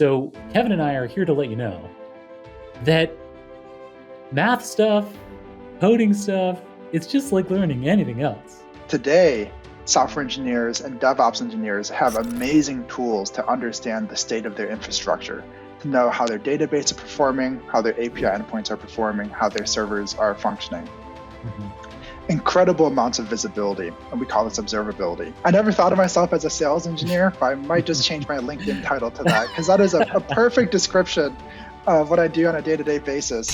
So, Kevin and I are here to let you know that math stuff, coding stuff, it's just like learning anything else. Today, software engineers and DevOps engineers have amazing tools to understand the state of their infrastructure, to know how their database is performing, how their API endpoints are performing, how their servers are functioning. Incredible amounts of visibility, and we call this observability. I never thought of myself as a sales engineer, but I might just change my LinkedIn title to that, because that is a perfect description of what I do on a day-to-day basis.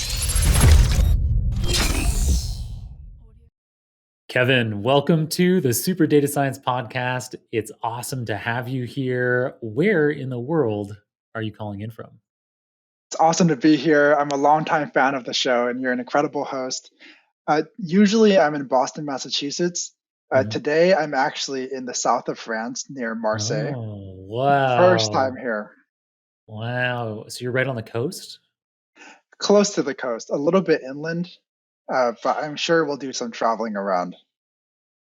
Kevin, welcome to the Super Data Science Podcast. It's awesome to have you here. Where in the world are you calling in from? It's awesome to be here. I'm a longtime fan of the show, and you're an incredible host. Usually I'm in Boston, Massachusetts. Today I'm actually in the south of France near Marseille. Oh, wow. First time here. Wow. So you're right on the coast? Close to the coast, a little bit inland, but I'm sure we'll do some traveling around.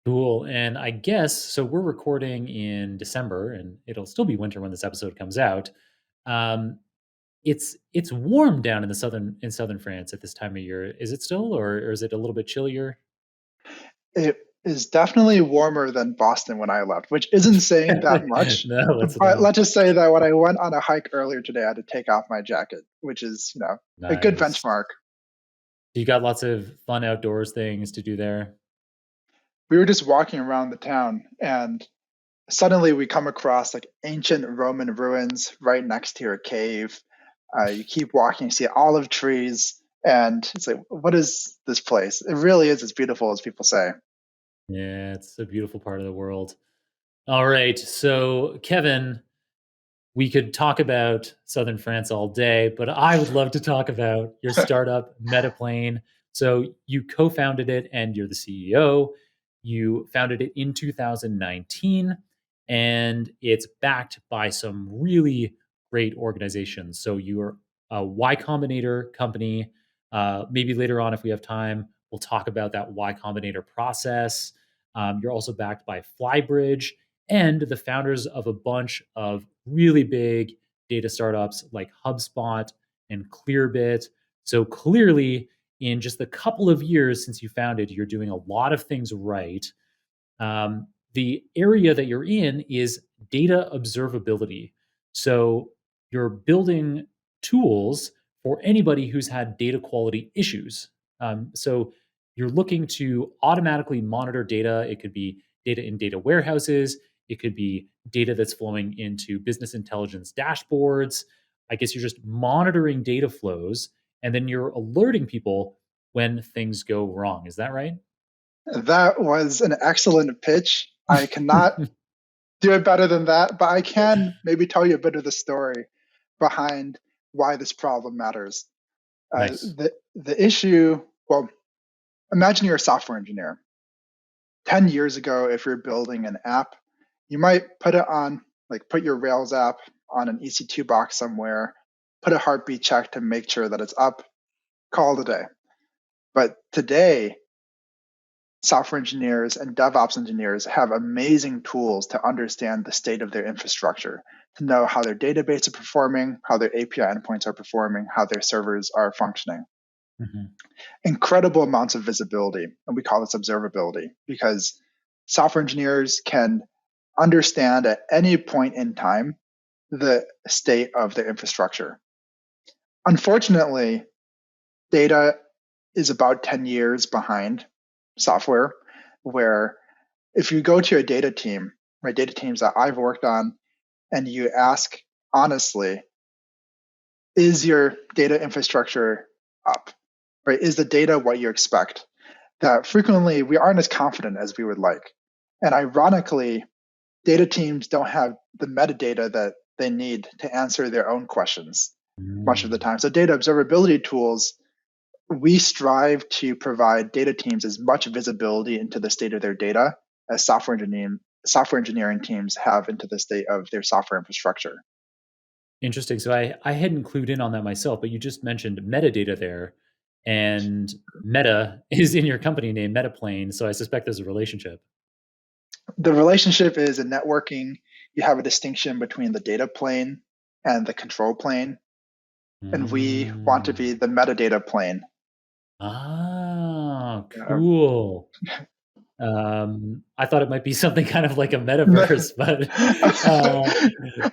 Cool. And I guess, so we're recording in December and it'll still be winter when this episode comes out. It's warm down in the southern France at this time of year. Is it still, or is it a little bit chillier? It is definitely warmer than Boston when I left, which isn't saying that much. No, but let's just say that when I went on a hike earlier today, I had to take off my jacket, which is, a good Nice. benchmark. You got lots of fun outdoors things to do there. We were just walking around the town, and suddenly we come across like ancient Roman ruins right next to a cave. You keep walking, you see olive trees, and it's like, what is this place? It really is as beautiful as people say. Yeah, it's a beautiful part of the world. All right. So, Kevin, we could talk about Southern France all day, but I would love to talk about your startup, Metaplane. So, you co founded it and you're the CEO. You founded it in 2019, and it's backed by some really great organizations. So, you're a Y-Combinator company. Maybe later on, if we have time, we'll talk about that Y-Combinator process. You're also backed by Flybridge and the founders of a bunch of really big data startups like HubSpot and Clearbit. So clearly, in just a couple of years since you founded, you're doing a lot of things right. The area that you're in is data observability. So you're building tools for anybody who's had data quality issues. So you're looking to automatically monitor data. It could be data in data warehouses. It could be data that's flowing into business intelligence dashboards. I guess you're just monitoring data flows, and then you're alerting people when things go wrong. Is that right? That was an excellent pitch. I cannot do it better than that, but I can maybe tell you a bit of the story behind why this problem matters. Nice. The issue, well, imagine you're a software engineer. 10 years ago, if you're building an app, you might put your Rails app on an EC2 box somewhere, put a heartbeat check to make sure that it's up, call it a day. But today, software engineers and DevOps engineers have amazing tools to understand the state of their infrastructure, to know how their database is performing, how their API endpoints are performing, how their servers are functioning. Incredible amounts of visibility, and we call this observability, because software engineers can understand at any point in time the state of their infrastructure. Unfortunately, data is about 10 years behind software, where if you go to a data team, right, data teams that I've worked on, and you ask honestly, is your data infrastructure up? Right? Is the data what you expect? That frequently we aren't as confident as we would like. And ironically, data teams don't have the metadata that they need to answer their own questions much of the time. So data observability tools, we strive to provide data teams as much visibility into the state of their data as software engineering teams have into the state of their software infrastructure. Interesting. So I hadn't clued in on that myself, but you just mentioned metadata there. And Meta is in your company name, Metaplane. So I suspect there's a relationship. The relationship is in networking. You have a distinction between the data plane and the control plane, and we want to be Mm. the metadata plane. Ah, Uh, cool. I thought it might be something kind of like a metaverse, but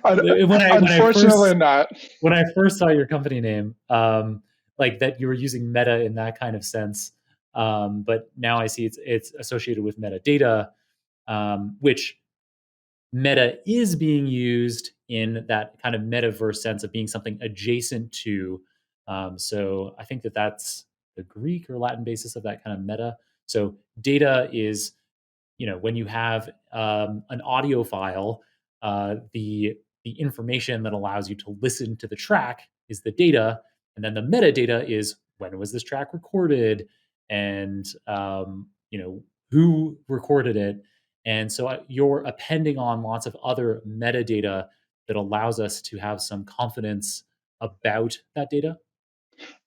Unfortunately, not. when I first saw your company name, like that you were using meta in that kind of sense, but now I see it's associated with metadata, which meta is being used in that kind of metaverse sense of being something adjacent to. So I think that that's the Greek or Latin basis of that kind of meta. So data is, when you have an audio file, the information that allows you to listen to the track is the data, and then the metadata is when was this track recorded, and who recorded it, and so you're appending on lots of other metadata that allows us to have some confidence about that data.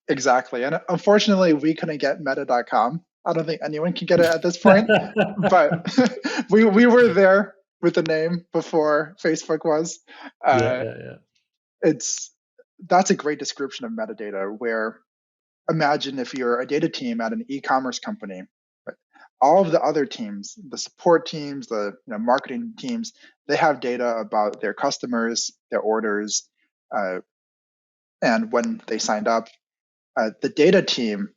Exactly. And unfortunately, we couldn't get meta.com. I don't think anyone can get it at this point, but we were there with the name before Facebook was. Yeah, Uh, yeah, yeah. it's That's a great description of metadata. Where imagine if you're a data team at an e-commerce company, right? All of the other teams, the support teams, the marketing teams, they have data about their customers, their orders, uh, and when they signed up. The data team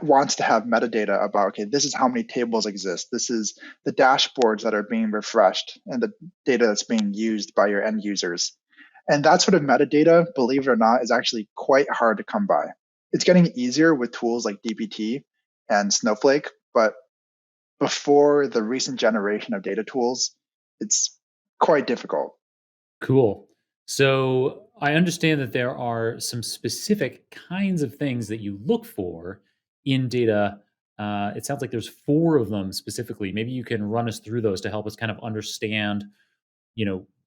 wants to have metadata about, okay, this is how many tables exist, this is the dashboards that are being refreshed, and the data that's being used by your end users. And that sort of metadata, believe it or not, is actually quite hard to come by. It's getting easier with tools like dbt and Snowflake, but before the recent generation of data tools, it's quite difficult. Cool. So I understand that there are some specific kinds of things that you look for in data. It sounds like there's four of them specifically. Maybe you can run us through those to help us kind of understand,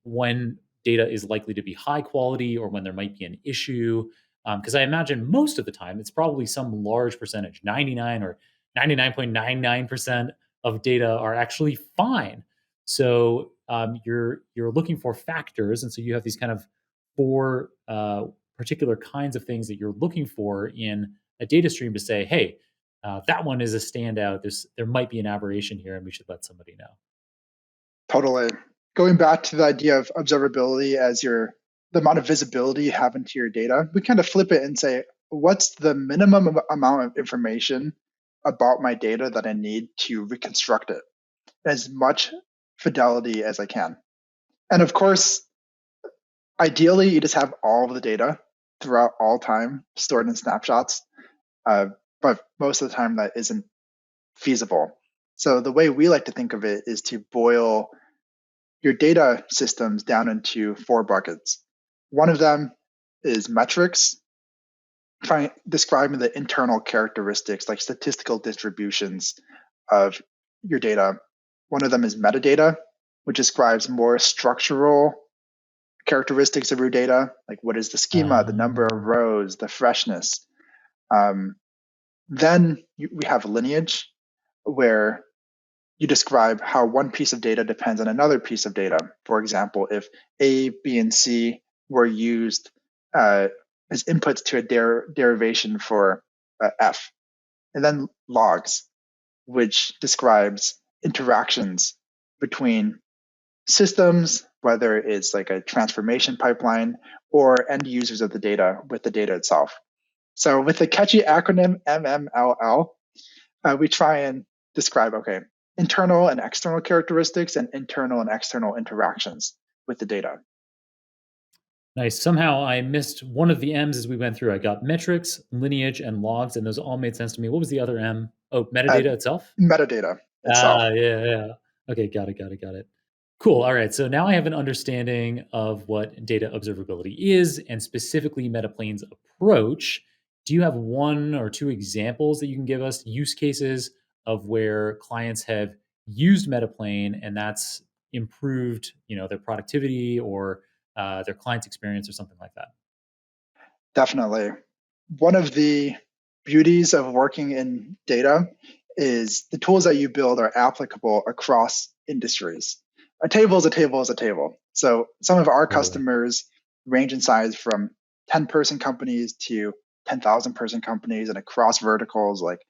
when data is likely to be high quality or when there might be an issue. Because I imagine most of the time it's probably some large percentage, 99 or 99.99% of data are actually fine. So you're looking for factors, and so you have these kind of four particular kinds of things that you're looking for in a data stream to say, hey, that one is a standout. There might be an aberration here, and we should let somebody know. Totally. Going back to the idea of observability as the amount of visibility you have into your data, we kind of flip it and say, what's the minimum amount of information about my data that I need to reconstruct it as much fidelity as I can? And of course, ideally, you just have all of the data throughout all time stored in snapshots. Uh, but most of the time, that isn't feasible. So the way we like to think of it is to boil your data systems down into four buckets. One of them is metrics, describing the internal characteristics like statistical distributions of your data. One of them is metadata, which describes more structural characteristics of your data, like what is the schema, the number of Um, rows, the freshness. Um, then we have lineage, where you describe how one piece of data depends on another piece of data. For example, if A, B, and C were used uh, as inputs to a derivation for F. And then logs, which describes interactions between systems, whether it's like a transformation pipeline or end users of the data with the data itself. So with the catchy acronym MMLL, we try and describe, okay, internal and external characteristics and internal and external interactions with the data. Nice. Somehow I missed one of the M's as we went through. I got metrics, lineage, and logs, and those all made sense to me. What was the other M? Oh, Uh, metadata itself? Metadata itself. Yeah, yeah. Okay, got it. Cool. All right. So now I have an understanding of what data observability is and specifically Metaplane's approach. Do you have one or two examples that you can give us, use cases of where clients have used Metaplane and that's improved, their productivity or their client's experience or something like that? Definitely. One of the beauties of working in data is the tools that you build are applicable across industries. A table is a table is a table. So some of our Totally. customers range in size from 10-person companies to 10,000-person companies and across verticals like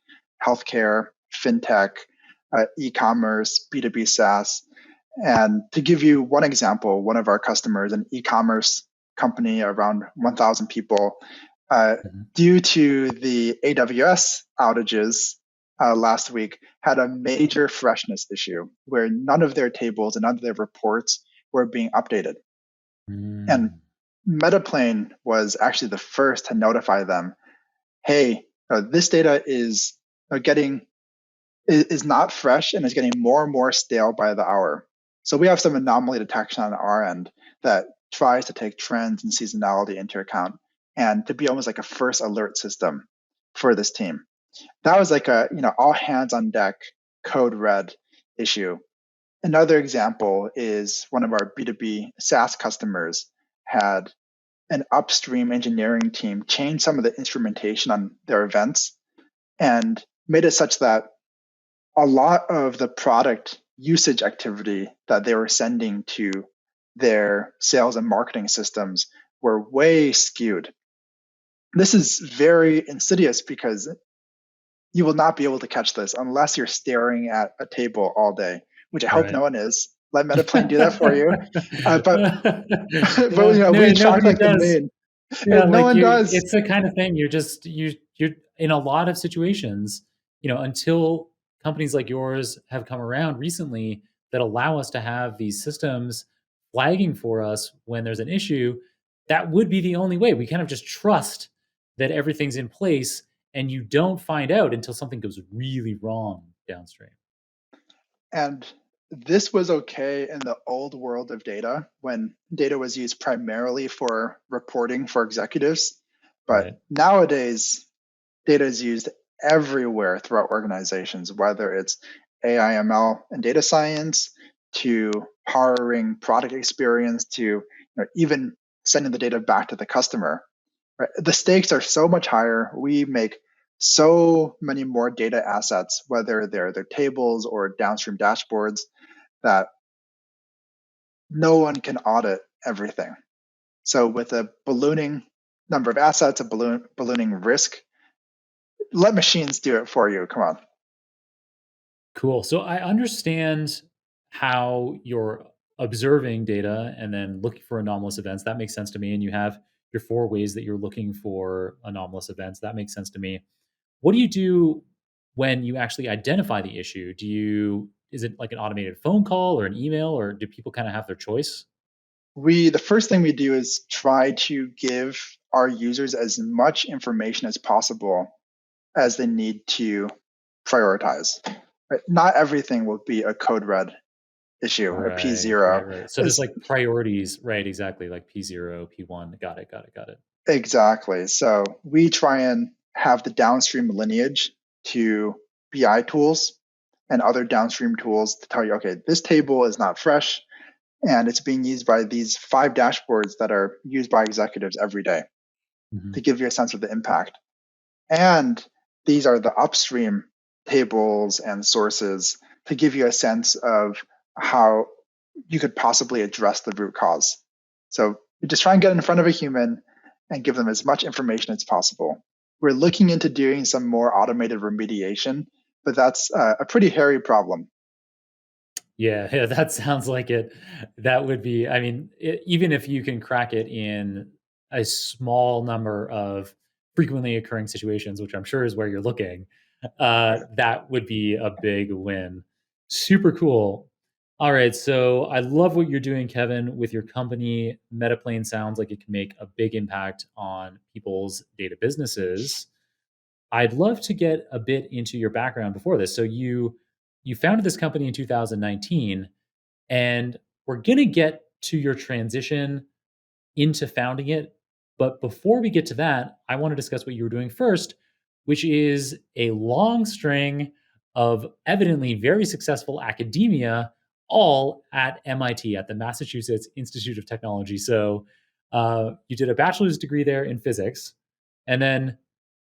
healthcare, fintech, e-commerce, B2B SaaS. And to give you one example, one of our customers, an e-commerce company around 1,000 people, due to the AWS outages last week, had a major freshness issue where none of their tables and none of their reports were being updated. And Metaplane was actually the first to notify them, hey, this data is not fresh and is getting more and more stale by the hour. So we have some anomaly detection on our end that tries to take trends and seasonality into account and to be almost like a first alert system for this team. That was like a all hands on deck code red issue. Another example is one of our B2B SaaS customers had an upstream engineering team change some of the instrumentation on their events and made it such that a lot of the product usage activity that they were sending to their sales and marketing systems were way skewed. This is very insidious because you will not be able to catch this unless you're staring at a table all day, which I hope no one is. Let Metaplane do that for you. But we track like the main. Yeah, No like one does. It's the kind of thing you're in a lot of situations, until companies like yours have come around recently that allow us to have these systems flagging for us when there's an issue. That would be the only way. We kind of just trust that everything's in place, and you don't find out until something goes really wrong downstream. And this was okay in the old world of data when data was used primarily for reporting for executives. But nowadays, data is used everywhere throughout organizations, whether it's AI, ML, and data science, to powering product experience, to even sending the data back to the customer. Right? The stakes are so much higher. We make so many more data assets, whether they're tables or downstream dashboards, that no one can audit everything. So with a ballooning number of assets, a ballooning risk, let machines do it for you. Come on. Cool. So I understand how you're observing data and then looking for anomalous events. That makes sense to me. And you have your 4 ways that you're looking for anomalous events. That makes sense to me. What do you do when you actually identify the issue? Is it like an automated phone call or an email, or do people kind of have their choice? The first thing we do is try to give our users as much information as possible as they need to prioritize. Right? Not everything will be a code red issue, a P0. Right. So there's like priorities, right? Exactly, like P0, P1. Got it. Exactly. So we try and have the downstream lineage to BI tools and other downstream tools to tell you, okay, this table is not fresh and it's being used by these 5 dashboards that are used by executives every day, to give you a sense of the impact. And these are the upstream tables and sources to give you a sense of how you could possibly address the root cause. So you just try and get in front of a human and give them as much information as possible. We're looking into doing some more automated remediation, but that's a pretty hairy problem. Yeah, that sounds like it. That would be, I mean, even if you can crack it in a small number of frequently occurring situations, which I'm sure is where you're looking, that would be a big win. Super cool. All right, so I love what you're doing, Kevin, with your company. Metaplane sounds like it can make a big impact on people's data businesses. I'd love to get a bit into your background before this. So you founded this company in 2019, and we're going to get to your transition into founding it. But before we get to that, I want to discuss what you were doing first, which is a long string of evidently very successful academia, all at MIT, at the Massachusetts Institute of Technology. So you did a bachelor's degree there in physics, and then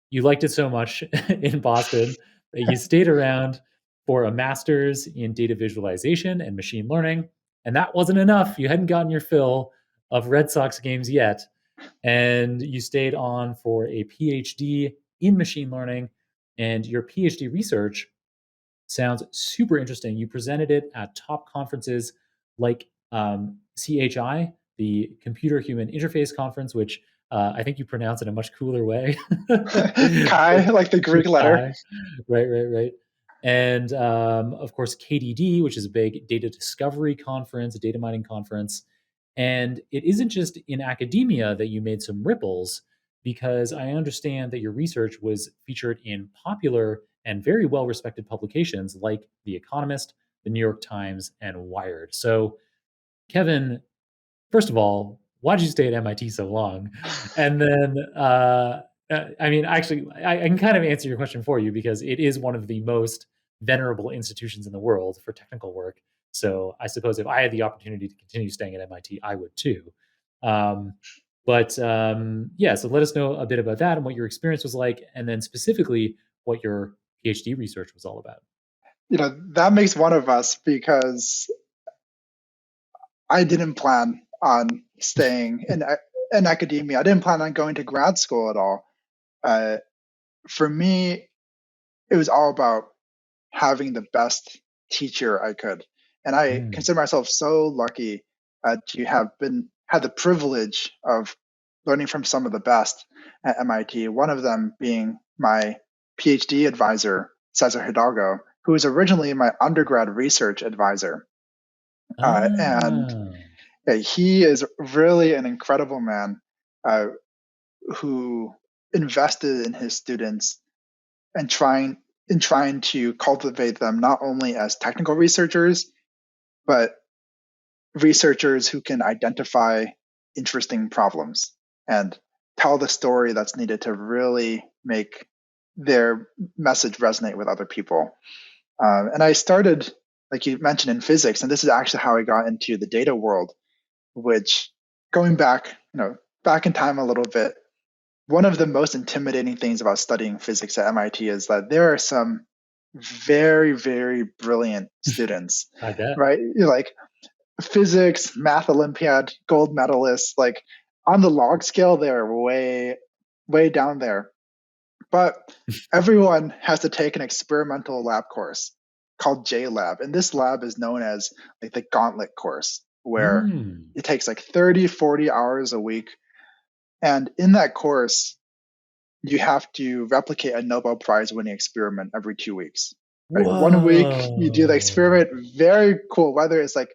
you liked it so much in Boston that you stayed around for a master's in data visualization and machine learning. And that wasn't enough. You hadn't gotten your fill of Red Sox games yet. And you stayed on for a PhD in machine learning, and your PhD research sounds super interesting. You presented it at top conferences like CHI, the Computer Human Interface Conference, which I think you pronounce in a much cooler way. Chi, like the Greek letter. Chi. Right. And of course, KDD, which is a big data discovery conference, a data mining conference. And it isn't just in academia that you made some ripples, because I understand that your research was featured in popular and very well respected publications like The Economist, The New York Times, and Wired. So, Kevin, first of all, why did you stay at MIT so long? And then, I mean, actually, I can kind of answer your question for you because it is one of the most venerable institutions in the world for technical work. So I suppose if I had the opportunity to continue staying at MIT, I would too. Um, but yeah, so let us know a bit about that and what your experience was like, and then specifically what your PhD research was all about. That makes one of us because I didn't plan on staying in academia. I didn't plan on going to grad school at all. For me, it was all about having the best teacher I could. And I Mm. consider myself so lucky to have had the privilege of learning from some of the best at MIT. One of them being my PhD advisor, Cesar Hidalgo, who was originally my undergrad research advisor. And Ah. he is really an incredible man uh, who invested in his students and trying to cultivate them not only as technical researchers, but researchers who can identify interesting problems and tell the story that's needed to really make their message resonate with other people. And I started, like you mentioned, in physics, and this is actually how I got into the data world, which going back, back in time a little bit, one of the most intimidating things about studying physics at MIT is that there are some very, very brilliant students, I bet. right? You're like physics, math Olympiad, gold medalists, like on the log scale, they're way, way down there. But everyone has to take an experimental lab course called JLab. And this lab is known as like the gauntlet course, where Mm. it takes like 30, 40 hours a week. And in that course, you have to replicate a Nobel Prize winning experiment every 2 weeks. Right? 1 week you do the Whoa. experiment, very cool. Whether it's like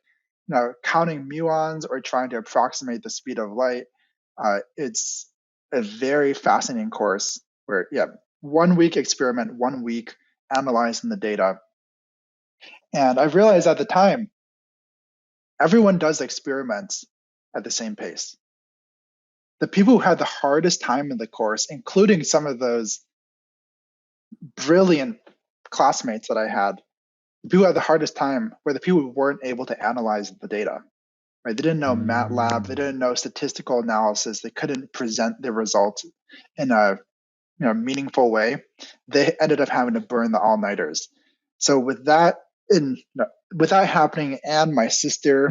counting muons or trying to approximate the speed of light, it's a very fascinating course. Where 1 week experiment, 1 week analyzing the data, and I realized at the time everyone does experiments at the same pace. The people who had the hardest time in the course, including some of those brilliant classmates that I had, the people who had the hardest time were the people who weren't able to analyze the data. Right? They didn't know MATLAB, they Mm. didn't know statistical analysis, they couldn't present the results in a meaningful way. They ended up having to burn the all-nighters. So with that happening, and my sister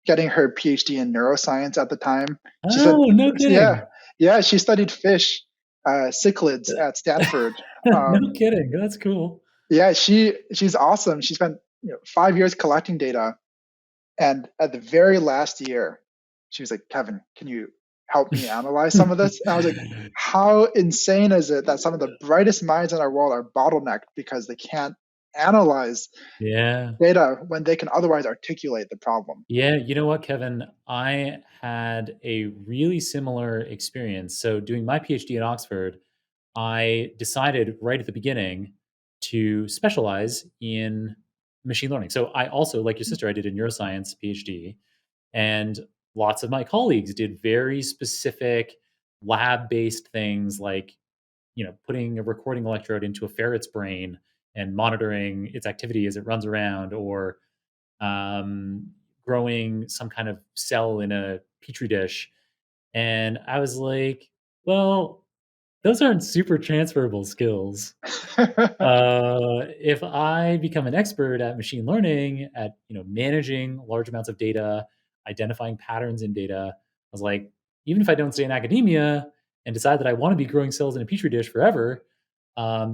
getting her PhD in neuroscience at the time, she said, Oh, no yeah, kidding. she studied fish cichlids at Stanford. No kidding. That's cool. She's awesome. She spent 5 years collecting data, and at the very last year, she was like, "Kevin, can you help me analyze some of this?" And I was like, "How insane is it that some of the brightest minds in our world are bottlenecked because they can't analyze Yeah. data when they can otherwise articulate the problem?" Yeah, you know what, Kevin? I had a really similar experience. So, doing my PhD at Oxford, I decided right at the beginning to specialize in machine learning. So, I also, like your sister, I did a neuroscience PhD, and lots of my colleagues did very specific lab-based things like, putting a recording electrode into a ferret's brain and monitoring its activity as it runs around, or um, growing some kind of cell in a petri dish. And I was like, well, those aren't super transferable skills. If I become an expert at machine learning, at managing large amounts of data, identifying patterns in data, was like, even if I don't stay in academia and decide that I want to be growing cells in a petri dish forever,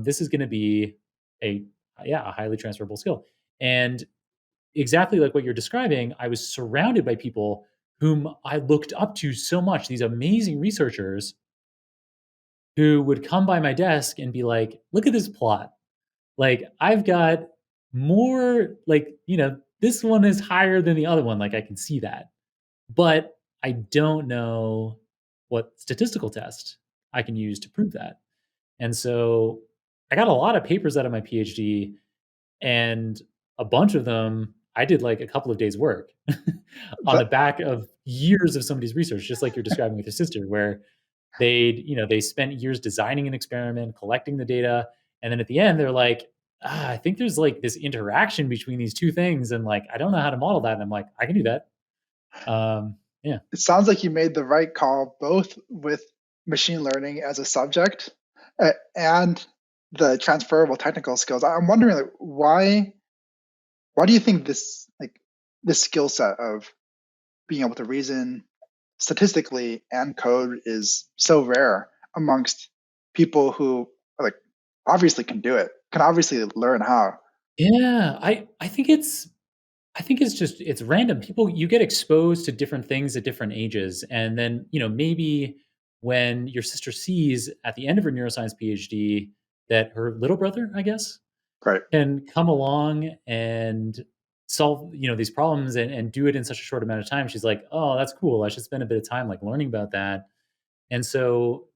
this is going to be a a highly transferable skill. And exactly like what you're describing, I was surrounded by people whom I looked up to so much, these amazing researchers who would come by my desk and be like, look at this plot. Like, I've got more, like, this one is higher than the other one. Like, I can see that. But I don't know what statistical test I can use to prove that. And so I got a lot of papers out of my PhD, and a bunch of them I did like a couple of days' work on the That back of years of somebody's research, just like you're describing with your sister, where they spent years designing an experiment, collecting the data, and then at the end they're like, I think there's like this interaction between these two things, and like I don't know how to model that. And I'm like, I can do that. Yeah. it sounds like you made the right call, both with machine learning as a subject and the transferable technical skills. I'm wondering, like, why do you think this skill set of being able to reason statistically and code is so rare amongst people who like obviously can do it, can obviously learn how? Yeah, I think it's just it's random. People, you get exposed to different things at different ages, and then, maybe when your sister sees at the end of her neuroscience PhD that her little brother, I guess, Right. can come along and solve, these problems and do it in such a short amount of time, she's like, "Oh, that's cool. I should spend a bit of time, like, learning about that." And so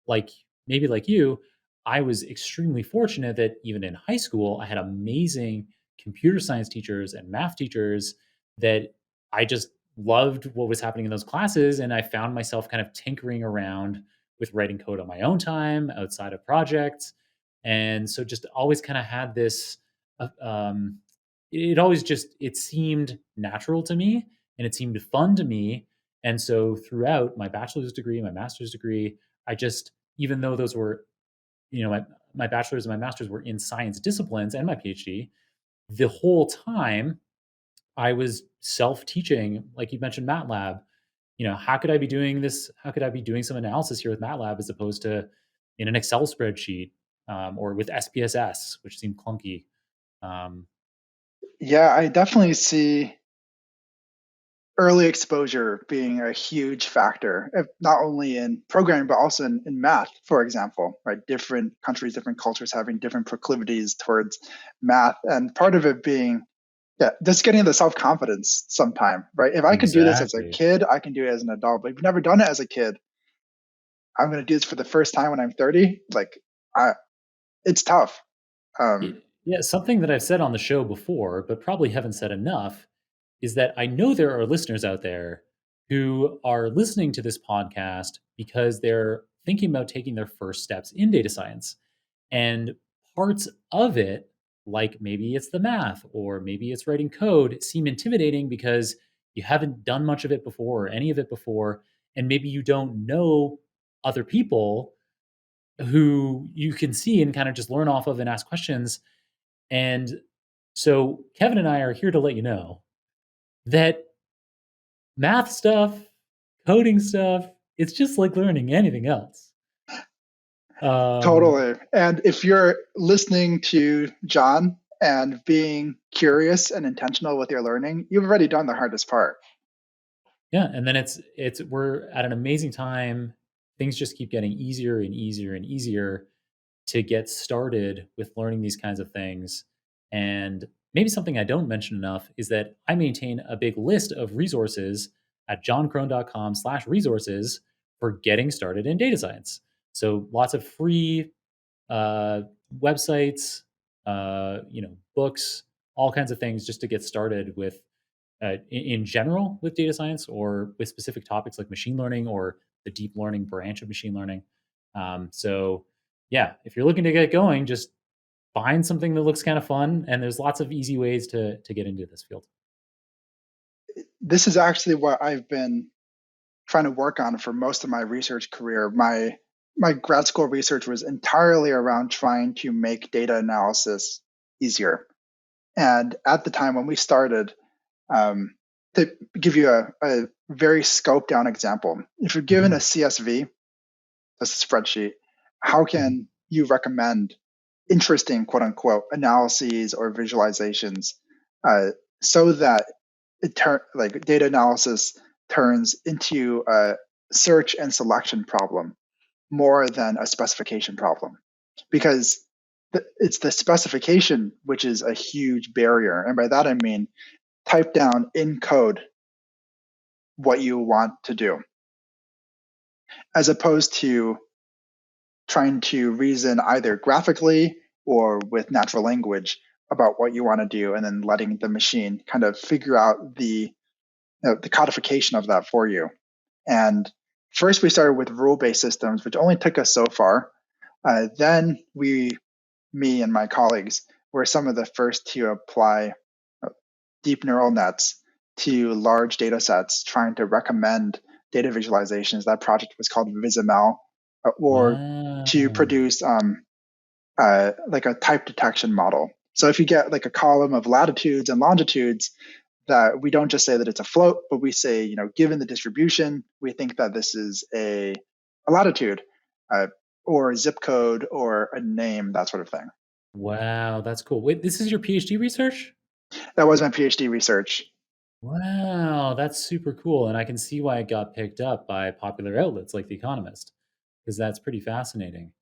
like maybe like you, I was extremely fortunate that even in high school, I had amazing computer science teachers and math teachers that I just loved what was happening in those classes. And I found myself kind of tinkering around with writing code on my own time outside of projects. And so just always kind of had this, it always just, it seemed natural to me and it seemed fun to me. And so throughout my bachelor's degree, my master's degree, I just, even though those were, my bachelor's and my master's were in science disciplines and my PhD, the whole time I was self-teaching, like you mentioned MATLAB. How could I be doing this? How could I be doing some analysis here with MATLAB as opposed to in an Excel spreadsheet, or with SPSS, which seemed clunky? Um, Yeah, I definitely see early exposure being a huge factor, not only in programming, but also in math, for example, right? Different countries, different cultures having different proclivities towards math. And part of it being, yeah, just getting the self-confidence sometime, right? If I could do this as a exactly. kid, I can do it as an adult. But if you've never done it as a kid, I'm going to do this for the first time when I'm 30. Like, I, it's tough. Um, Yeah, something that I've said on the show before, but probably haven't said enough, is that I know there are listeners out there who are listening to this podcast because they're thinking about taking their first steps in data science. And parts of it, like maybe it's the math or maybe it's writing code, seem intimidating because you haven't done much of it before or any of it before. And maybe you don't know other people who you can see and kind of just learn off of and ask questions. And so Kevin and I are here to let you know that math stuff, coding stuff, it's just like learning anything else. Um, Totally. And if you're listening to John and being curious and intentional with your learning, you've already done the hardest part. yeah, and then it's we're at an amazing time. Things just keep getting easier and easier and easier to get started with learning these kinds of things. And maybe something I don't mention enough is that I maintain a big list of resources at johnkrohn.com/resources for getting started in data science. So lots of free uh, websites, books, all kinds of things just to get started with, in general with data science or with specific topics like machine learning or the deep learning branch of machine learning. So, yeah, if you're looking to get going, just find something that looks kind of fun, and there's lots of easy ways to get into this field. This is actually what I've been trying to work on for most of my research career. My grad school research was entirely around trying to make data analysis easier. And at the time when we started, um, to give you a very scoped down example, if you're given a Hmm. CSV, a spreadsheet, how Hmm. can you recommend interesting quote unquote analyses or visualizations uh, so that like data analysis turns into a search and selection problem more than a specification problem? Because it's the specification which is a huge barrier, and by that I mean type down in code what you want to do, as opposed to trying to reason either graphically or with natural language about what you want to do, and then letting the machine kind of figure out the codification of that for you. And first, we started with rule-based systems, which only took us so far. Then me and my colleagues, were some of the first to apply uh, deep neural nets to large data sets, trying to recommend data visualizations. That project was called VisML, or to Wow. produce like a type detection model. So if you get like a column of latitudes and longitudes, that we don't just say that it's a float, but we say, given the distribution, we think that this is a latitude, uh, or a zip code, or a name, that sort of thing. Wow, that's cool. Wait, this is your PhD research? That was my PhD research. Wow, that's super cool, and I can see why it got picked up by popular outlets like The Economist, because that's pretty fascinating.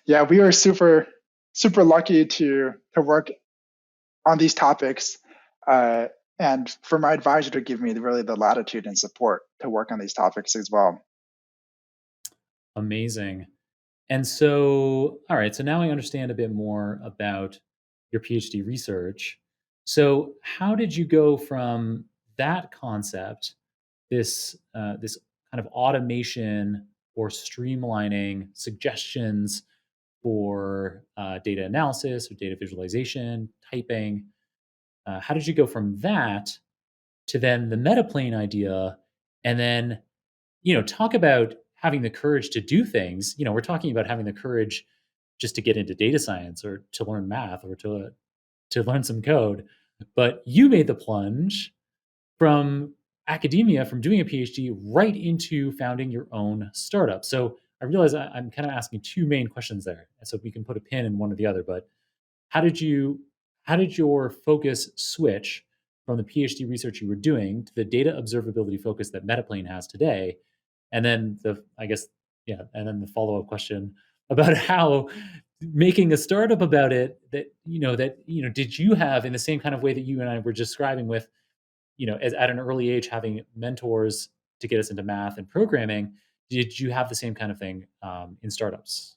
Yeah, we were super lucky to work on these topics, uh, and for my advisor to give me really the latitude and support to work on these topics as well. Amazing. And so, all right, so now I understand a bit more about your PhD research. So, how did you go from that concept, this kind of automation or streamlining suggestions for data analysis or data visualization, typing? How did you go from that to then the Metaplane idea, and then talk about having the courage to do things. We're talking about having the courage just to get into data science or to learn math or to learn some code. But you made the plunge from academia, from doing a PhD, right into founding your own startup. So I realize I'm kind of asking two main questions there. And so we can put a pin in one or the other. But how did you how did your focus switch from the PhD research you were doing to the data observability focus that Metaplane has today? And then I guess, yeah, and then the follow-up question about how making a startup about it, did you have, in the same kind of way that you and I were describing, with, as at an early age having mentors to get us into math and programming, did you have the same kind of thing in startups?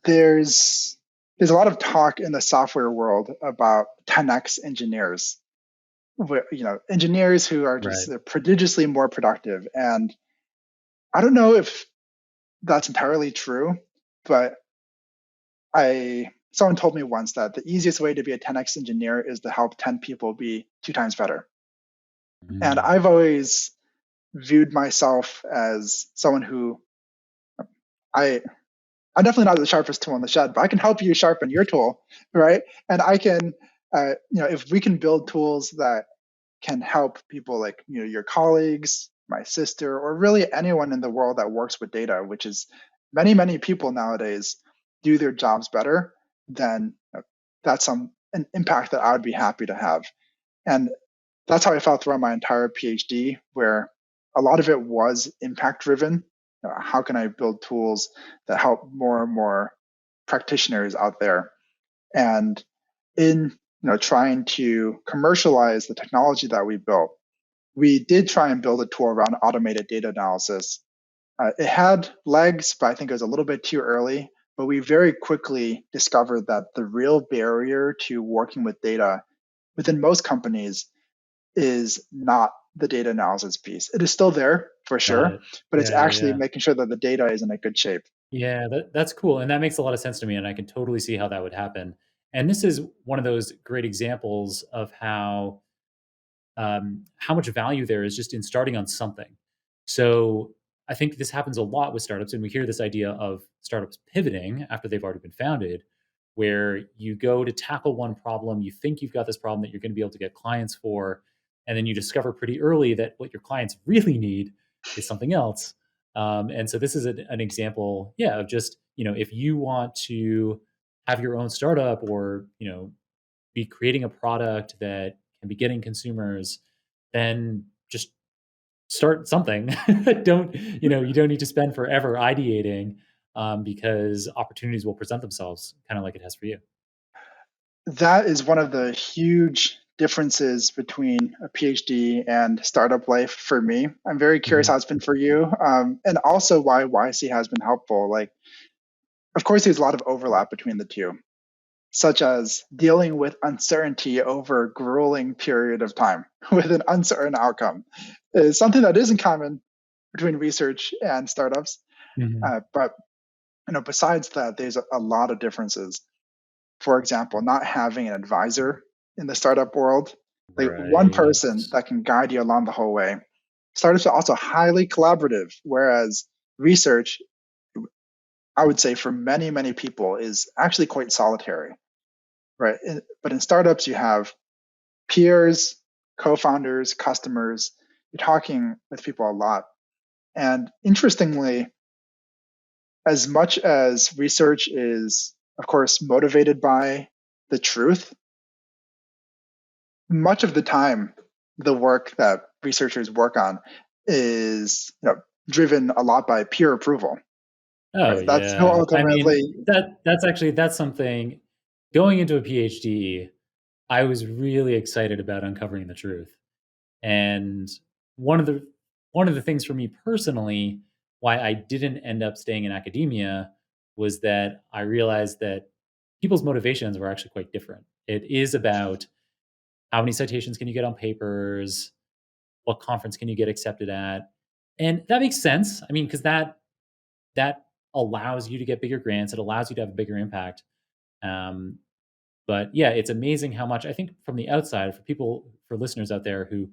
There's there's a lot of talk in the software world about 10x engineers, engineers who are just Right. prodigiously more productive. And I don't know if that's entirely true, but I someone told me once that the easiest way to be a 10x engineer is to help 10 people be 2 times better. And Mm. I've always viewed myself as someone who I I'm definitely not the sharpest tool in the shed, but I can help you sharpen your tool, right? And I can, if we can build tools that can help people like your colleagues, my sister, or really anyone in the world that works with data, which is many people nowadays, do their jobs better, then that's an impact that I would be happy to have. And that's how I felt throughout my entire PhD, where a lot of it was impact driven. How can I build tools that help more and more practitioners out there? And in trying to commercialize the technology that we built, we did try and build a tool around automated data analysis. It had legs, but I think it was a little bit too early. But we very quickly discovered that the real barrier to working with data within most companies is not the data analysis piece. It is still there for Got sure, it. but it's Yeah, yeah, actually yeah. making sure that the data is in a good shape. Yeah, that's cool, and that makes a lot of sense to me, and I can totally see how that would happen. And this is one of those great examples of how much value there is just in starting on something. So I think this happens a lot with startups, and we hear this idea of startups pivoting after they've already been founded, where you go to tackle one problem, you think you've got this problem that you're going to be able to get clients for, and then you discover pretty early that what your clients really need is something else. And so this is an example, yeah, of just, if you want to have your own startup, or be creating a product that can be getting consumers, then just start something. don't you don't need to spend forever ideating, because opportunities will present themselves, kind of like it has for you. That is one of the huge differences between a PhD and startup life for me. I'm very curious Mhm. how it's been for you, and also why YC has been helpful. Like, of course, there's a lot of overlap between the two, such as dealing with uncertainty over a grueling period of time with an uncertain outcome is something that isn't common between research and startups. Mhm. But besides that, there's a lot of differences. For example, not having an advisor in the startup world, like one Right. person that can guide you along the whole way. Startups are also highly collaborative, whereas research, I would say for many, many people, is actually quite solitary, right? But in startups, you have peers, co-founders, customers. You're talking with people a lot. And interestingly, as much as research is, of course, motivated by the truth, much of the time, the work that researchers work on is driven a lot by peer approval, Oh, right? That's who yeah. I mean, ultimately. that's something. Going into a PhD, I was really excited about uncovering the truth. And one of the one of the things for me personally, why I didn't end up staying in academia, was that I realized that people's motivations were actually quite different. It is about how many citations can you get on papers, what conference can you get accepted at, and that makes sense. I mean, because that allows you to get bigger grants. It allows you to have a bigger impact. Um, but yeah, it's amazing how much, I think, from the outside, for listeners out there who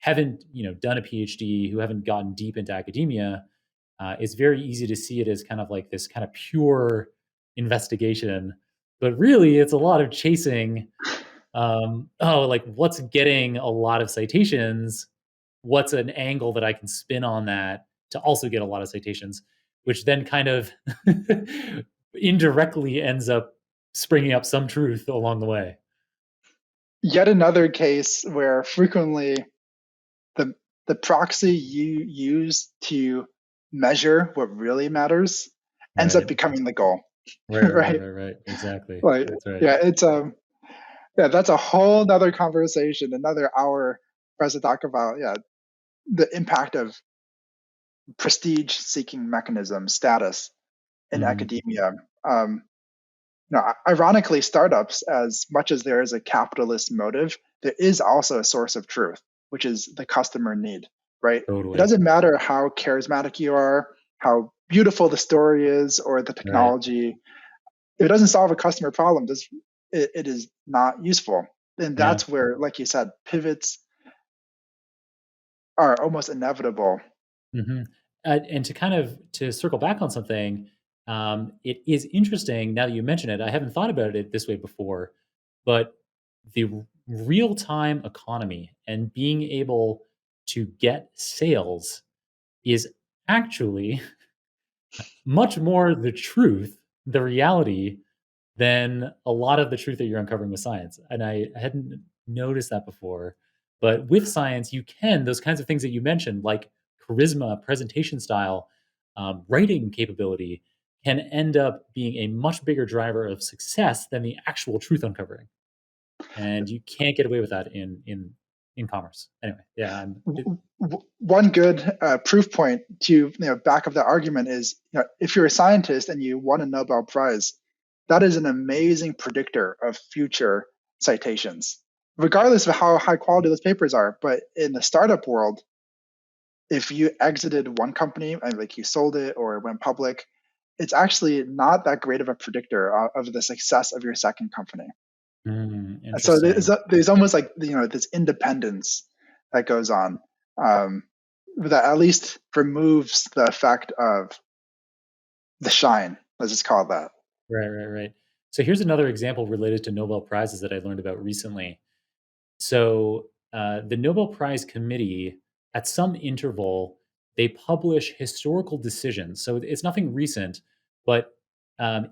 haven't done a PhD, who haven't gotten deep into academia, it's very easy to see it as kind of like this kind of pure investigation, but really it's a lot of chasing. Oh, like, what's getting a lot of citations? What's an angle that I can spin on that to also get a lot of citations, which then kind of indirectly ends up springing up some truth along the way. Yet another case where frequently the the proxy you use to measure what really matters ends up Right. becoming the goal, Right, right, right, right? right, right. Exactly. Like, That's right. yeah, it's yeah, that's a whole nother conversation, another hour for us to talk about, yeah, the impact of prestige seeking mechanism status in Mhm. academia. Um, Ironically, startups, as much as there is a capitalist motive, there is also a source of truth, which is the customer need, right? It Totally. doesn't matter how charismatic you are, how beautiful the story is, or the Right. technology. If it doesn't solve a customer problem, it is not useful. And Yeah. that's where, like you said, pivots are almost inevitable. Mhm. And to circle back on something, it is interesting now that you mention it. I haven't thought about it this way before, but the real-time economy and being able to get sales is actually much more the truth, the reality, than a lot of the truth that you're uncovering with science. And I hadn't noticed that before. But with science, you can, those kinds of things that you mentioned, like charisma, presentation style, writing capability, can end up being a much bigger driver of success than the actual truth uncovering. And you can't get away with that in commerce. Anyway, yeah, One good proof point to back up that argument is, if you're a scientist and you won a Nobel Prize, that is an amazing predictor of future citations, regardless of how high quality those papers are. But in the startup world, if you exited one company and like you sold it or it went public, it's actually not that great of a predictor of the success of your second company. And so interesting. there's almost like this independence that goes on, um, that at least removes the effect of the shine. Let's just call it that. Right, right, right. So here's another example related to Nobel Prizes that I learned about recently. So the Nobel Prize committee, at some interval, they publish historical decisions. So it's nothing recent, but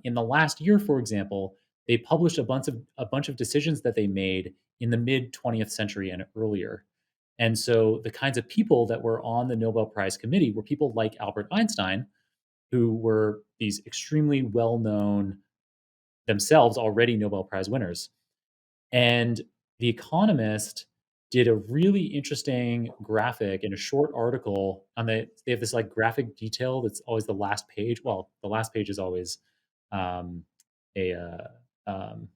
in the last year, for example, they published a bunch of decisions that they made in the mid 20th century and earlier. And so the kinds of people that were on the Nobel Prize committee were people like Albert Einstein, who were these extremely well known, themselves already Nobel Prize winners. And The Economist did a really interesting graphic in a short article on they have this like graphic detail that's always the last page. Well, the last page is always um, a um,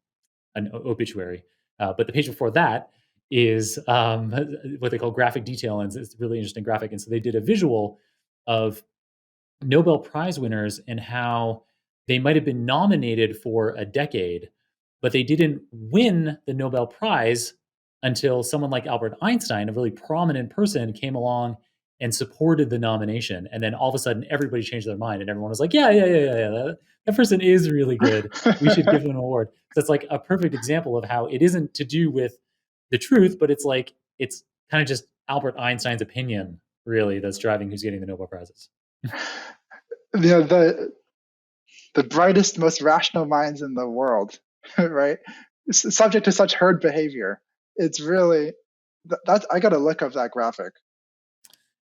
an obituary, but the page before that is what they call graphic detail, and it's a really interesting graphic. And so they did a visual of Nobel Prize winners and how they might have been nominated for a decade, but they didn't win the Nobel Prize until someone like Albert Einstein, a really prominent person, came along and supported the nomination. And then all of a sudden, everybody changed their mind, and everyone was like, "Yeah, yeah, yeah, yeah, yeah. That person is really good. We should give them an award." So it's like a perfect example of how it isn't to do with the truth, but it's like it's kind of just Albert Einstein's opinion, really, that's driving who's getting the Nobel Prizes. The brightest, most rational minds in the world, right? Subject to such herd behavior. It's really that I got to look up that graphic.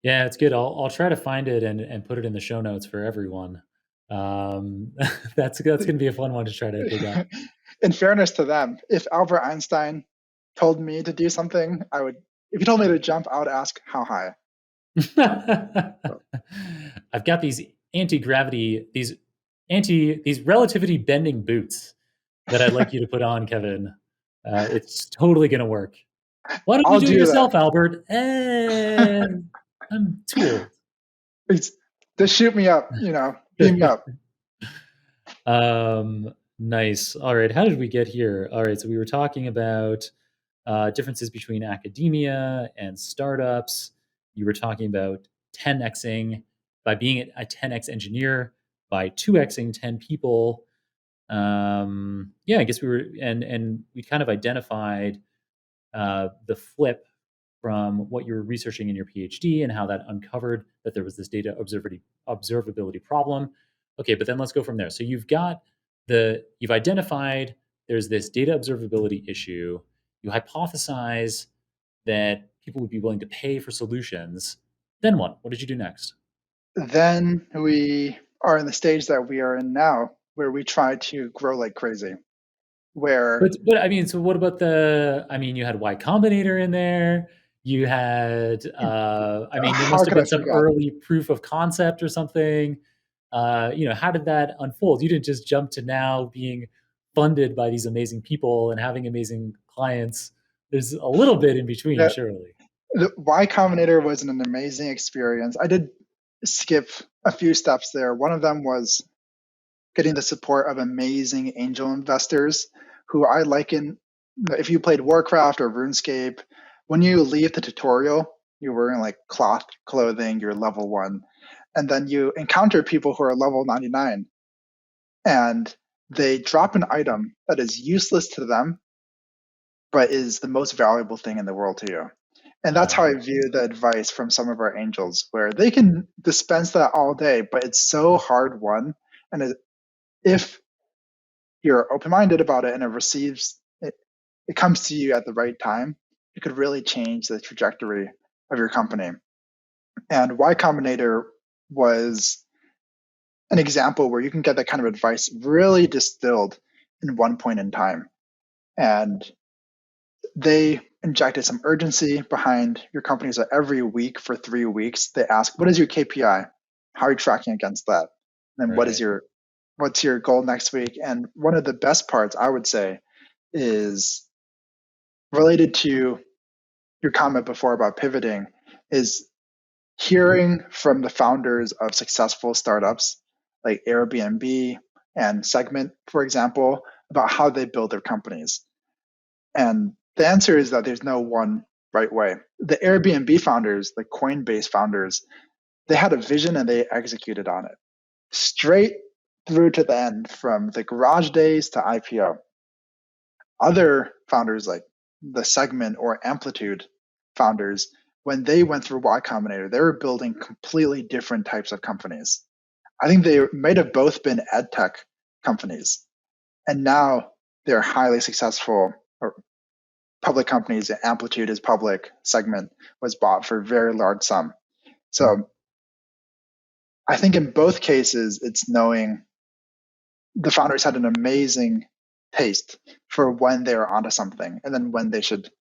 Yeah, it's good. I'll try to find it and put it in the show notes for everyone. Um, that's gonna be a fun one to try to dig up. In fairness to them, if Albert Einstein told me to do something, I would. If he told me to jump, I would ask how high. I've got these anti-gravity, these relativity bending boots that I'd like you to put on, Kevin. It's totally gonna work. Why don't you I'll do it do that. yourself, Albert? I'm too old. Just shoot me up, beam me up. Nice. All right. How did we get here? All right. So we were talking about differences between academia and startups. You were talking about 10xing by being a 10x engineer, by 2xing 10 people. Yeah, I guess we were, and we kind of identified the flip from what you were researching in your PhD and how that uncovered that there was this data observability problem. Okay, but then let's go from there. So you've identified there's this data observability issue. You hypothesize that people would be willing to pay for solutions. Then what? What did you do next? Then we are in the stage that we are in now, where we try to grow like crazy. Where But I mean, so what about you had Y-Combinator in there. You had I mean, there how must have could I been some forget? early proof of concept or something. How did that unfold? You didn't just jump to now being funded by these amazing people and having amazing clients. There's a little bit in between, The, surely. the Y-Combinator was an amazing experience. I did skip a few steps there. One of them was getting the support of amazing angel investors who I liken. If you played Warcraft or RuneScape, when you leave the tutorial, you're wearing like cloth clothing, you're level 1, and then you encounter people who are level 99, and they drop an item that is useless to them but is the most valuable thing in the world to you. And that's how I view the advice from some of our angels, where they can dispense that all day, but it's so hard won. And if you're open minded about it and it comes to you at the right time, it could really change the trajectory of your company. And Y Combinator was an example where you can get that kind of advice really distilled in one point in time. And they injected some urgency behind your company. So every week for 3 weeks, they ask, what is your KPI? How are you tracking against that? And then Right. what's your goal next week? And one of the best parts, I would say, is related to your comment before about pivoting, is hearing from the founders of successful startups like Airbnb and Segment, for example, about how they build their companies. And the answer is that there's no one right way. The Airbnb founders, the Coinbase founders, they had a vision and they executed on it straight through to the end, from the garage days to IPO. Other founders like the Segment or Amplitude, founders, when they went through Y Combinator, they were building completely different types of companies. I think they might have both been ed tech companies, and now they're highly successful or public companies. Amplitude is public, Segment was bought for a very large sum. So I think in both cases, it's knowing the founders had an amazing taste for when they were onto something and then when they should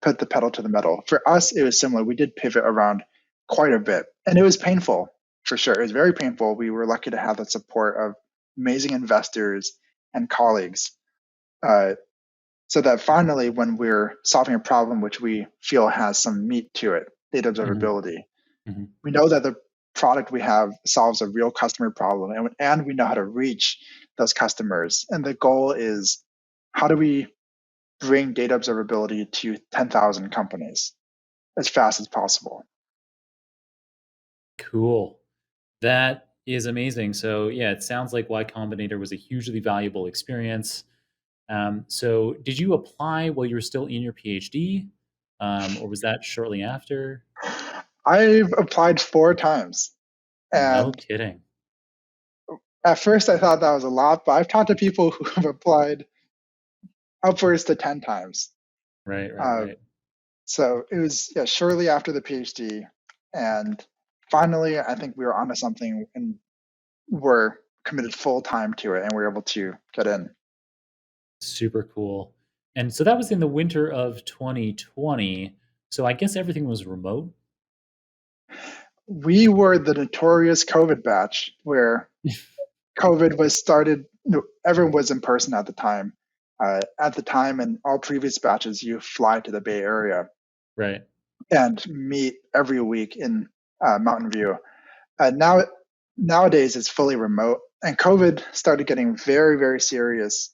put the pedal to the metal. For us, it was similar. We did pivot around quite a bit, and it was painful for sure. It was very painful. We were lucky to have the support of amazing investors and colleagues. So that finally, when we're solving a problem which we feel has some meat to it, data observability, we know that the product we have solves a real customer problem, and we know how to reach those customers. And the goal is, how do we bring data observability to 10,000 companies as fast as possible? Cool. That is amazing. So yeah, it sounds like Y Combinator was a hugely valuable experience. So did you apply while you were still in your PhD, or was that shortly after? I've applied 4 times. No And kidding. at first I thought that was a lot, but I've talked to people who have applied upwards to 10 times. Right, right, Uh, right. so it was shortly after the PhD. And finally, I think we were onto something and were committed full time to it, and we were able to get in. Super cool. And so that was in the winter of 2020. So I guess everything was remote. We were the notorious COVID batch where COVID was started. Everyone was in person at the time. At the time, and all previous batches, you fly to the Bay Area Right. and meet every week in Mountain View. Nowadays, it's fully remote, and COVID started getting very, very serious.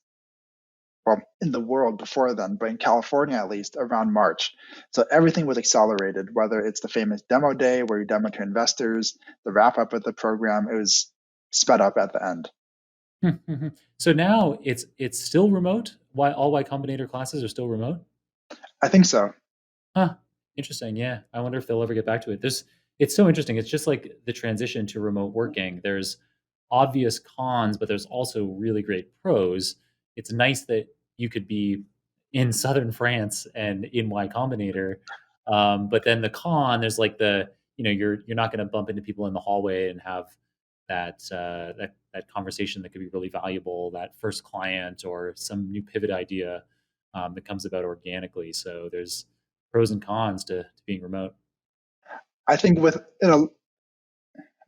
Well, in the world before then, but in California at least around March. So everything was accelerated, whether it's the famous demo day where you demo to investors, the wrap up of the program, it was sped up at the end. So now it's still remote. Why all Y Combinator classes are still remote? I think so. Huh. Interesting. Yeah. I wonder if they'll ever get back to it. It's so interesting. It's just like the transition to remote working. There's obvious cons, but there's also really great pros. It's nice that you could be in southern France and in Y Combinator. But then the con, there's like you're not going to bump into people in the hallway and have that conversation that could be really valuable, that first client or some new pivot idea that comes about organically. So there's pros and cons to being remote. I think with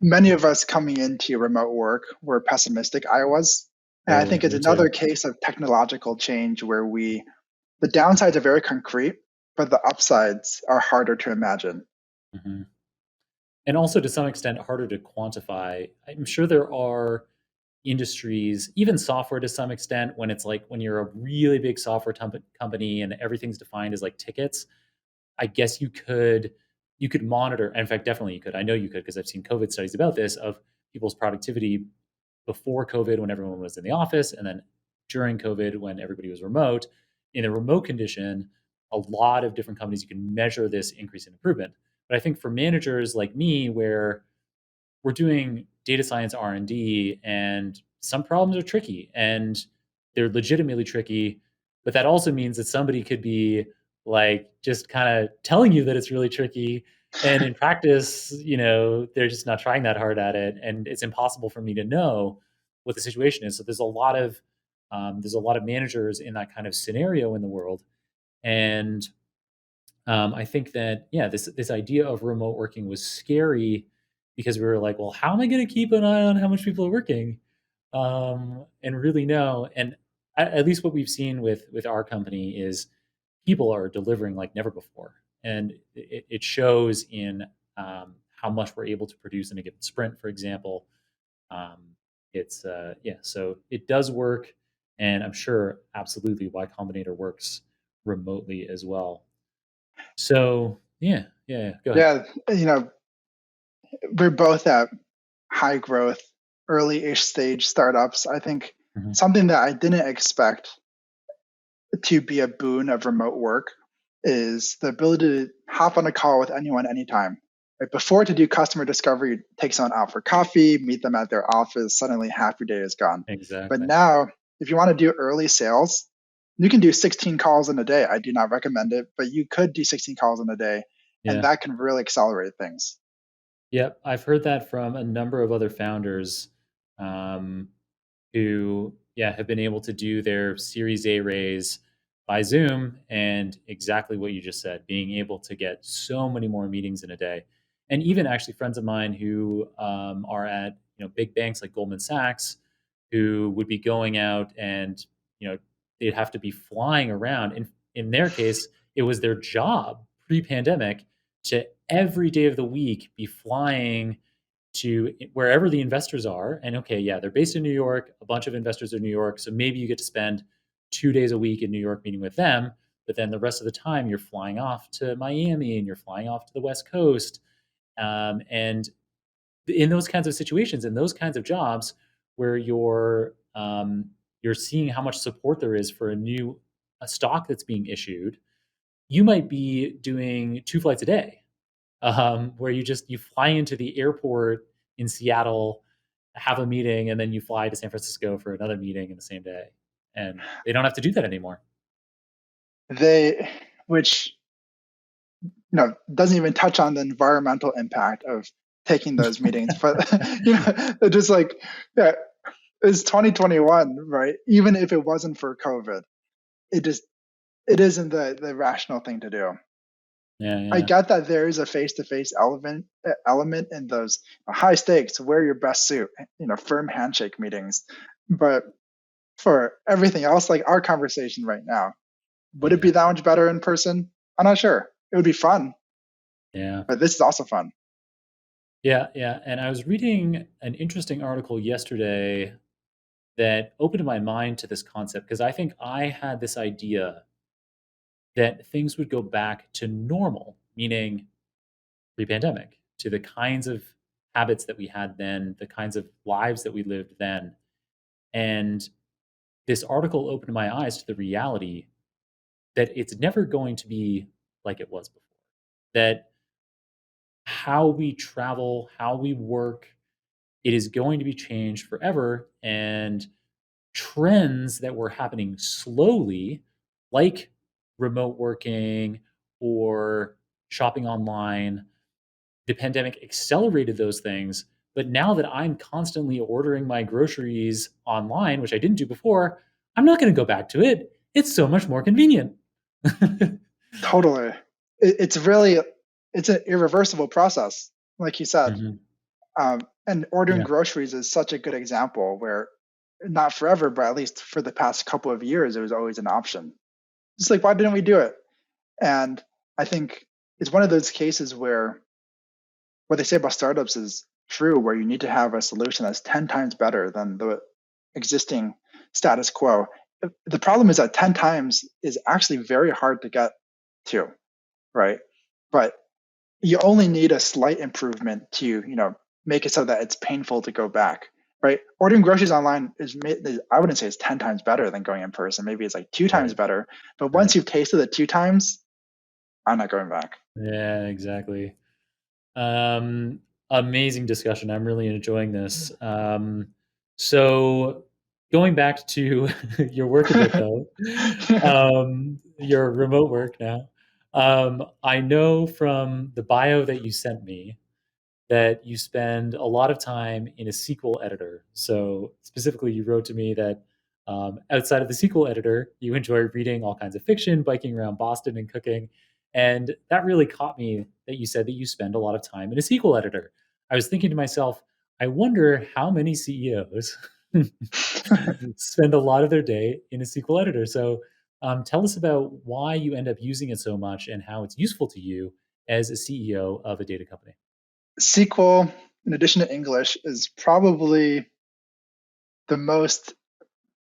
many of us coming into remote work were pessimistic. I was. And I Totally, think it's me too. another case of technological change where the downsides are very concrete, but the upsides are harder to imagine. hmm And also, to some extent, harder to quantify. I'm sure there are industries, even software to some extent, when it's like when you're a really big software company and everything's defined as like tickets. I guess you could monitor. In fact, definitely you could. I know you could because I've seen COVID studies about this of people's productivity before COVID when everyone was in the office, and then during COVID when everybody was remote. In a remote condition, a lot of different companies you can measure this increase in improvement. But I think for managers like me, where we're doing data science R&D and some problems are tricky and they're legitimately tricky, but that also means that somebody could be like just kind of telling you that it's really tricky, and in practice they're just not trying that hard at it, and it's impossible for me to know what the situation is. So there's a lot of managers in that kind of scenario in the world. And I think that this idea of remote working was scary because we were like, well, how am I going to keep an eye on how much people are working, and really know? And at least what we've seen with our company is people are delivering like never before, and it shows in how much we're able to produce in a given sprint, for example. Um, so it does work, and I'm sure absolutely Y Combinator works remotely as well. So yeah, go ahead. Yeah, we're both at high growth, early-ish stage startups. I think Mhm. something that I didn't expect to be a boon of remote work is the ability to hop on a call with anyone anytime. Right? Before, to do customer discovery, take someone out for coffee, meet them at their office, suddenly half your day is gone. But Exactly. now, if you want to do early sales, you can do 16 calls in a day. I do not recommend it, but you could do 16 calls in a day, and Yeah. that can really accelerate things. Yep. I've heard that from a number of other founders, um, who, yeah, have been able to do their Series A raise by Zoom, and exactly what you just said, being able to get so many more meetings in a day. And even actually friends of mine who, are at, big banks like Goldman Sachs, who would be going out and, they'd have to be flying around. In their case, it was their job pre-pandemic to every day of the week be flying to wherever the investors are. And okay, yeah, they're based in New York. A bunch of investors are in New York. So maybe you get to spend 2 days a week in New York meeting with them. But then the rest of the time, you're flying off to Miami and you're flying off to the West Coast. And in those kinds of situations, in those kinds of jobs where you're seeing how much support there is for a stock that's being issued, you might be doing 2 flights a day, where you fly into the airport in Seattle, have a meeting, and then you fly to San Francisco for another meeting in the same day. And they don't have to do that anymore. They, which doesn't even touch on the environmental impact of taking those meetings, but just like, yeah, it's 2021, right? Even if it wasn't for COVID, it isn't the rational thing to do. Yeah, I yeah, get that there is a face-to-face element in those high stakes, wear your best suit, firm handshake meetings. But for everything else, like our conversation right now, would it yeah, be that much better in person? I'm not sure. It would be fun, yeah. but this is also fun. Yeah, yeah. And I was reading an interesting article yesterday that opened my mind to this concept, because I think I had this idea that things would go back to normal, meaning pre-pandemic, to the kinds of habits that we had then, the kinds of lives that we lived then. And this article opened my eyes to the reality that it's never going to be like it was before. That how we travel, how we work, it is going to be changed forever. And trends that were happening slowly, like remote working or shopping online, the pandemic accelerated those things. But now that I'm constantly ordering my groceries online, which I didn't do before, I'm not going to go back to it. It's so much more convenient. Totally. It's really, it's an irreversible process, like you said. Mhm. And ordering Yeah. groceries is such a good example where not forever, but at least for the past couple of years, it was always an option. It's like, why didn't we do it? And I think it's one of those cases where what they say about startups is true, where you need to have a solution that's 10 times better than the existing status quo. The problem is that 10 times is actually very hard to get to, right? But you only need a slight improvement to, make it so that it's painful to go back, right? Ordering groceries online I wouldn't say it's 10 times better than going in person. Maybe it's like two times Right. better. But Right. once you've tasted it 2 times, I'm not going back. Yeah, exactly. Um, Amazing discussion. I'm really enjoying this. So going back to your work a bit though, your remote work now. I know from the bio that you sent me that you spend a lot of time in a SQL editor. So specifically, you wrote to me that outside of the SQL editor, you enjoy reading all kinds of fiction, biking around Boston, and cooking. And that really caught me that you said that you spend a lot of time in a SQL editor. I was thinking to myself, I wonder how many CEOs spend a lot of their day in a SQL editor. So tell us about why you end up using it so much and how it's useful to you as a CEO of a data company. SQL, in addition to English, is probably the most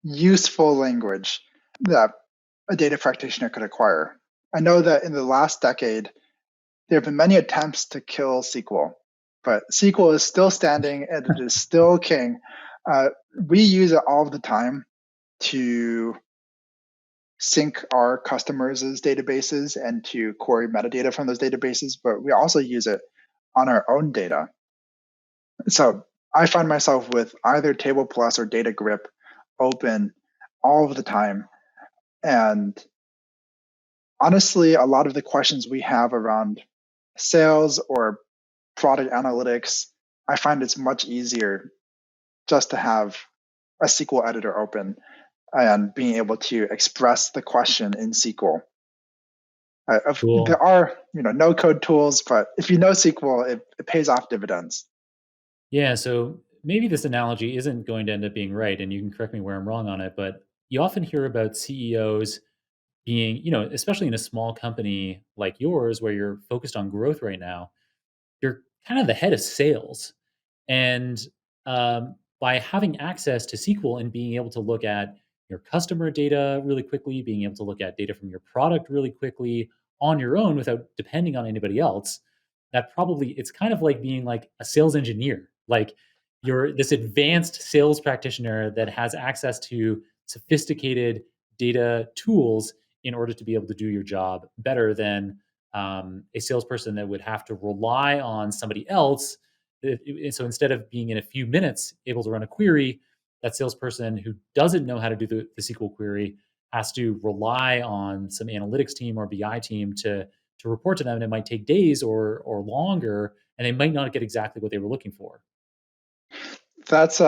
useful language that a data practitioner could acquire. I know that in the last decade, there have been many attempts to kill SQL, but SQL is still standing and it is still king. We use it all the time to sync our customers' databases and to query metadata from those databases, but we also use it on our own data. So I find myself with either Table Plus or Data Grip open all of the time. And honestly, a lot of the questions we have around sales or product analytics, I find it's much easier just to have a SQL editor open and being able to express the question in SQL. There Cool. are no code tools, but if you know SQL, it pays off dividends. Yeah, so maybe this analogy isn't going to end up being right, and you can correct me where I'm wrong on it, but you often hear about CEOs being, especially in a small company like yours where you're focused on growth right now, you're kind of the head of sales. And by having access to SQL and being able to look at your customer data really quickly, being able to look at data from your product really quickly on your own without depending on anybody else, that probably it's kind of like being like a sales engineer. Like you're this advanced sales practitioner that has access to sophisticated data tools in order to be able to do your job better than a salesperson that would have to rely on somebody else. So instead of being in a few minutes able to run a query, that salesperson who doesn't know how to do the SQL query has to rely on some analytics team or BI team to report to them, and it might take days or longer, and they might not get exactly what they were looking for. That's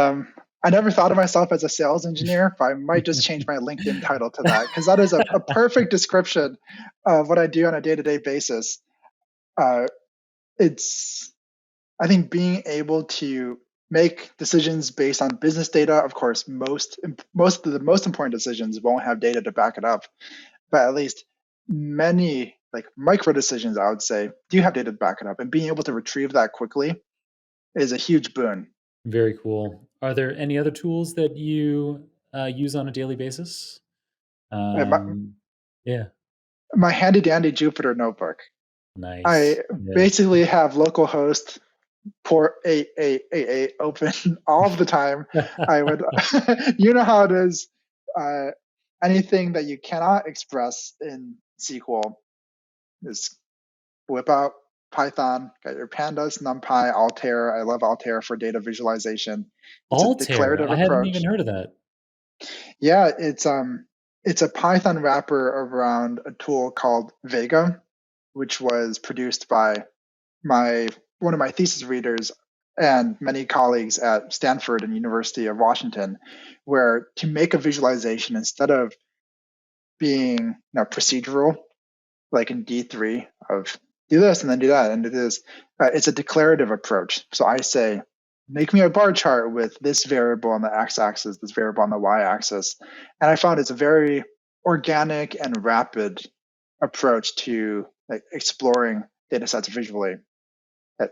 I never thought of myself as a sales engineer, but I might just change my LinkedIn title to that because that is a perfect description of what I do on a day-to-day basis. Uh, it's I think being able to make decisions based on business data. Of course, most of the most important decisions won't have data to back it up, but at least many like micro decisions, I would say, do have data to back it up, and being able to retrieve that quickly is a huge boon. Very cool. Are there any other tools that you use on a daily basis? My, Um, yeah, my handy dandy Jupyter notebook. I nice. Yeah. basically have localhost port 8888 open all of the time. I would, you know how it is. Uh, Anything that you cannot express in SQL is whip out Python, got your pandas, NumPy, Altair. I love Altair for data visualization. It's a Altair, declarative I haven't even approach. heard of that. Yeah, it's a Python wrapper around a tool called Vega, which was produced by my one of my thesis readers and many colleagues at Stanford and University of Washington, where to make a visualization instead of being procedural like in D3 of do this and then do that and do this, it's a declarative approach. So I say, make me a bar chart with this variable on the x-axis, this variable on the y-axis, and I found it's a very organic and rapid approach to like exploring data sets visually.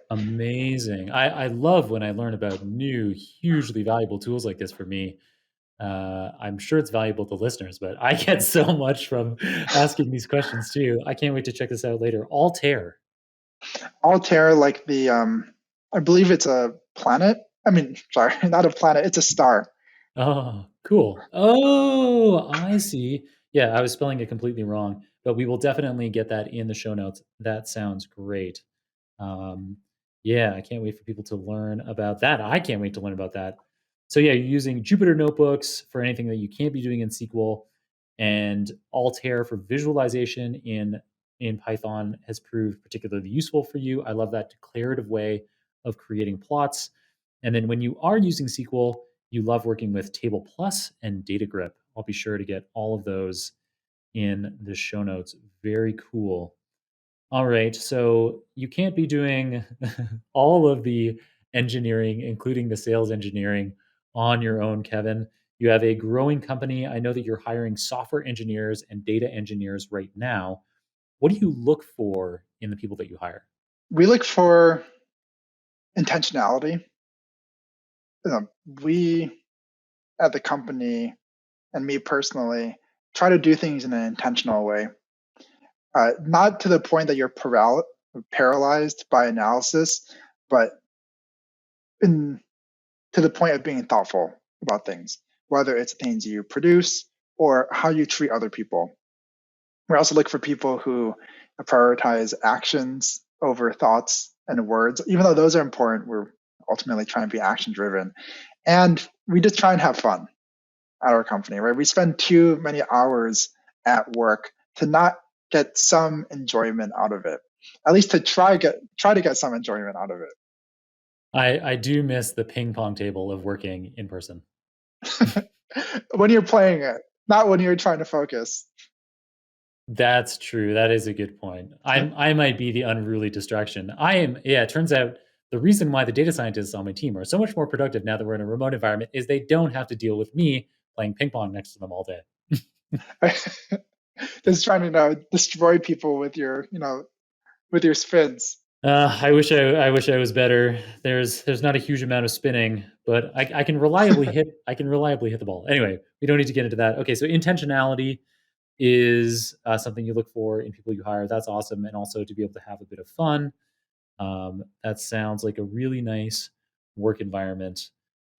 Amazing. I love when I learn about new, hugely valuable tools like this for me. I'm sure it's valuable to listeners, but I get so much from asking these questions too. I can't wait to check this out later. Altair. Altair, like the I believe it's a planet. I mean, sorry, not a planet. It's a star. Oh, cool. Oh, I see. Yeah, I was spelling it completely wrong, but we will definitely get that in the show notes. That sounds great. Um, yeah, I can't wait for people to learn about that. I can't wait to learn about that. So yeah, you're using Jupyter notebooks for anything that you can't be doing in SQL, and Altair for visualization in Python has proved particularly useful for you. I love that declarative way of creating plots. And then when you are using SQL, you love working with Table Plus and Data Grip. I'll be sure to get all of those in the show notes. Very cool. All right. So you can't be doing all of the engineering, including the sales engineering, on your own, Kevin. You have a growing company. I know that you're hiring software engineers and data engineers right now. What do you look for in the people that you hire? We look for intentionality. We at the company and me personally try to do things in an intentional way, not to the point that you're paralyzed by analysis, but in, to the point of being thoughtful about things, whether it's things you produce or how you treat other people. We also look for people who prioritize actions over thoughts and words. Even though those are important, we're ultimately trying to be action driven. And we just try and have fun at our company, right? We spend too many hours at work to not get some enjoyment out of it. At least to try to get some enjoyment out of I do miss the ping pong table of working in person. it. When you're playing it, not when you're trying to focus. That's true. That is a good point. I might be the unruly distraction. I am. Yeah, it turns out the reason why the data scientists on my team are so much more productive now that we're in a remote environment is they don't have to deal with me playing ping pong next to them all day. Just trying to destroy people with your with your spins. I wish I was better. There's not a huge amount of spinning, but I can reliably hit the ball. Anyway, we don't need to get into that. Okay, so intentionality is something you look for in people you hire. That's awesome, and also to be able to have a bit of fun. That sounds like a really nice work environment.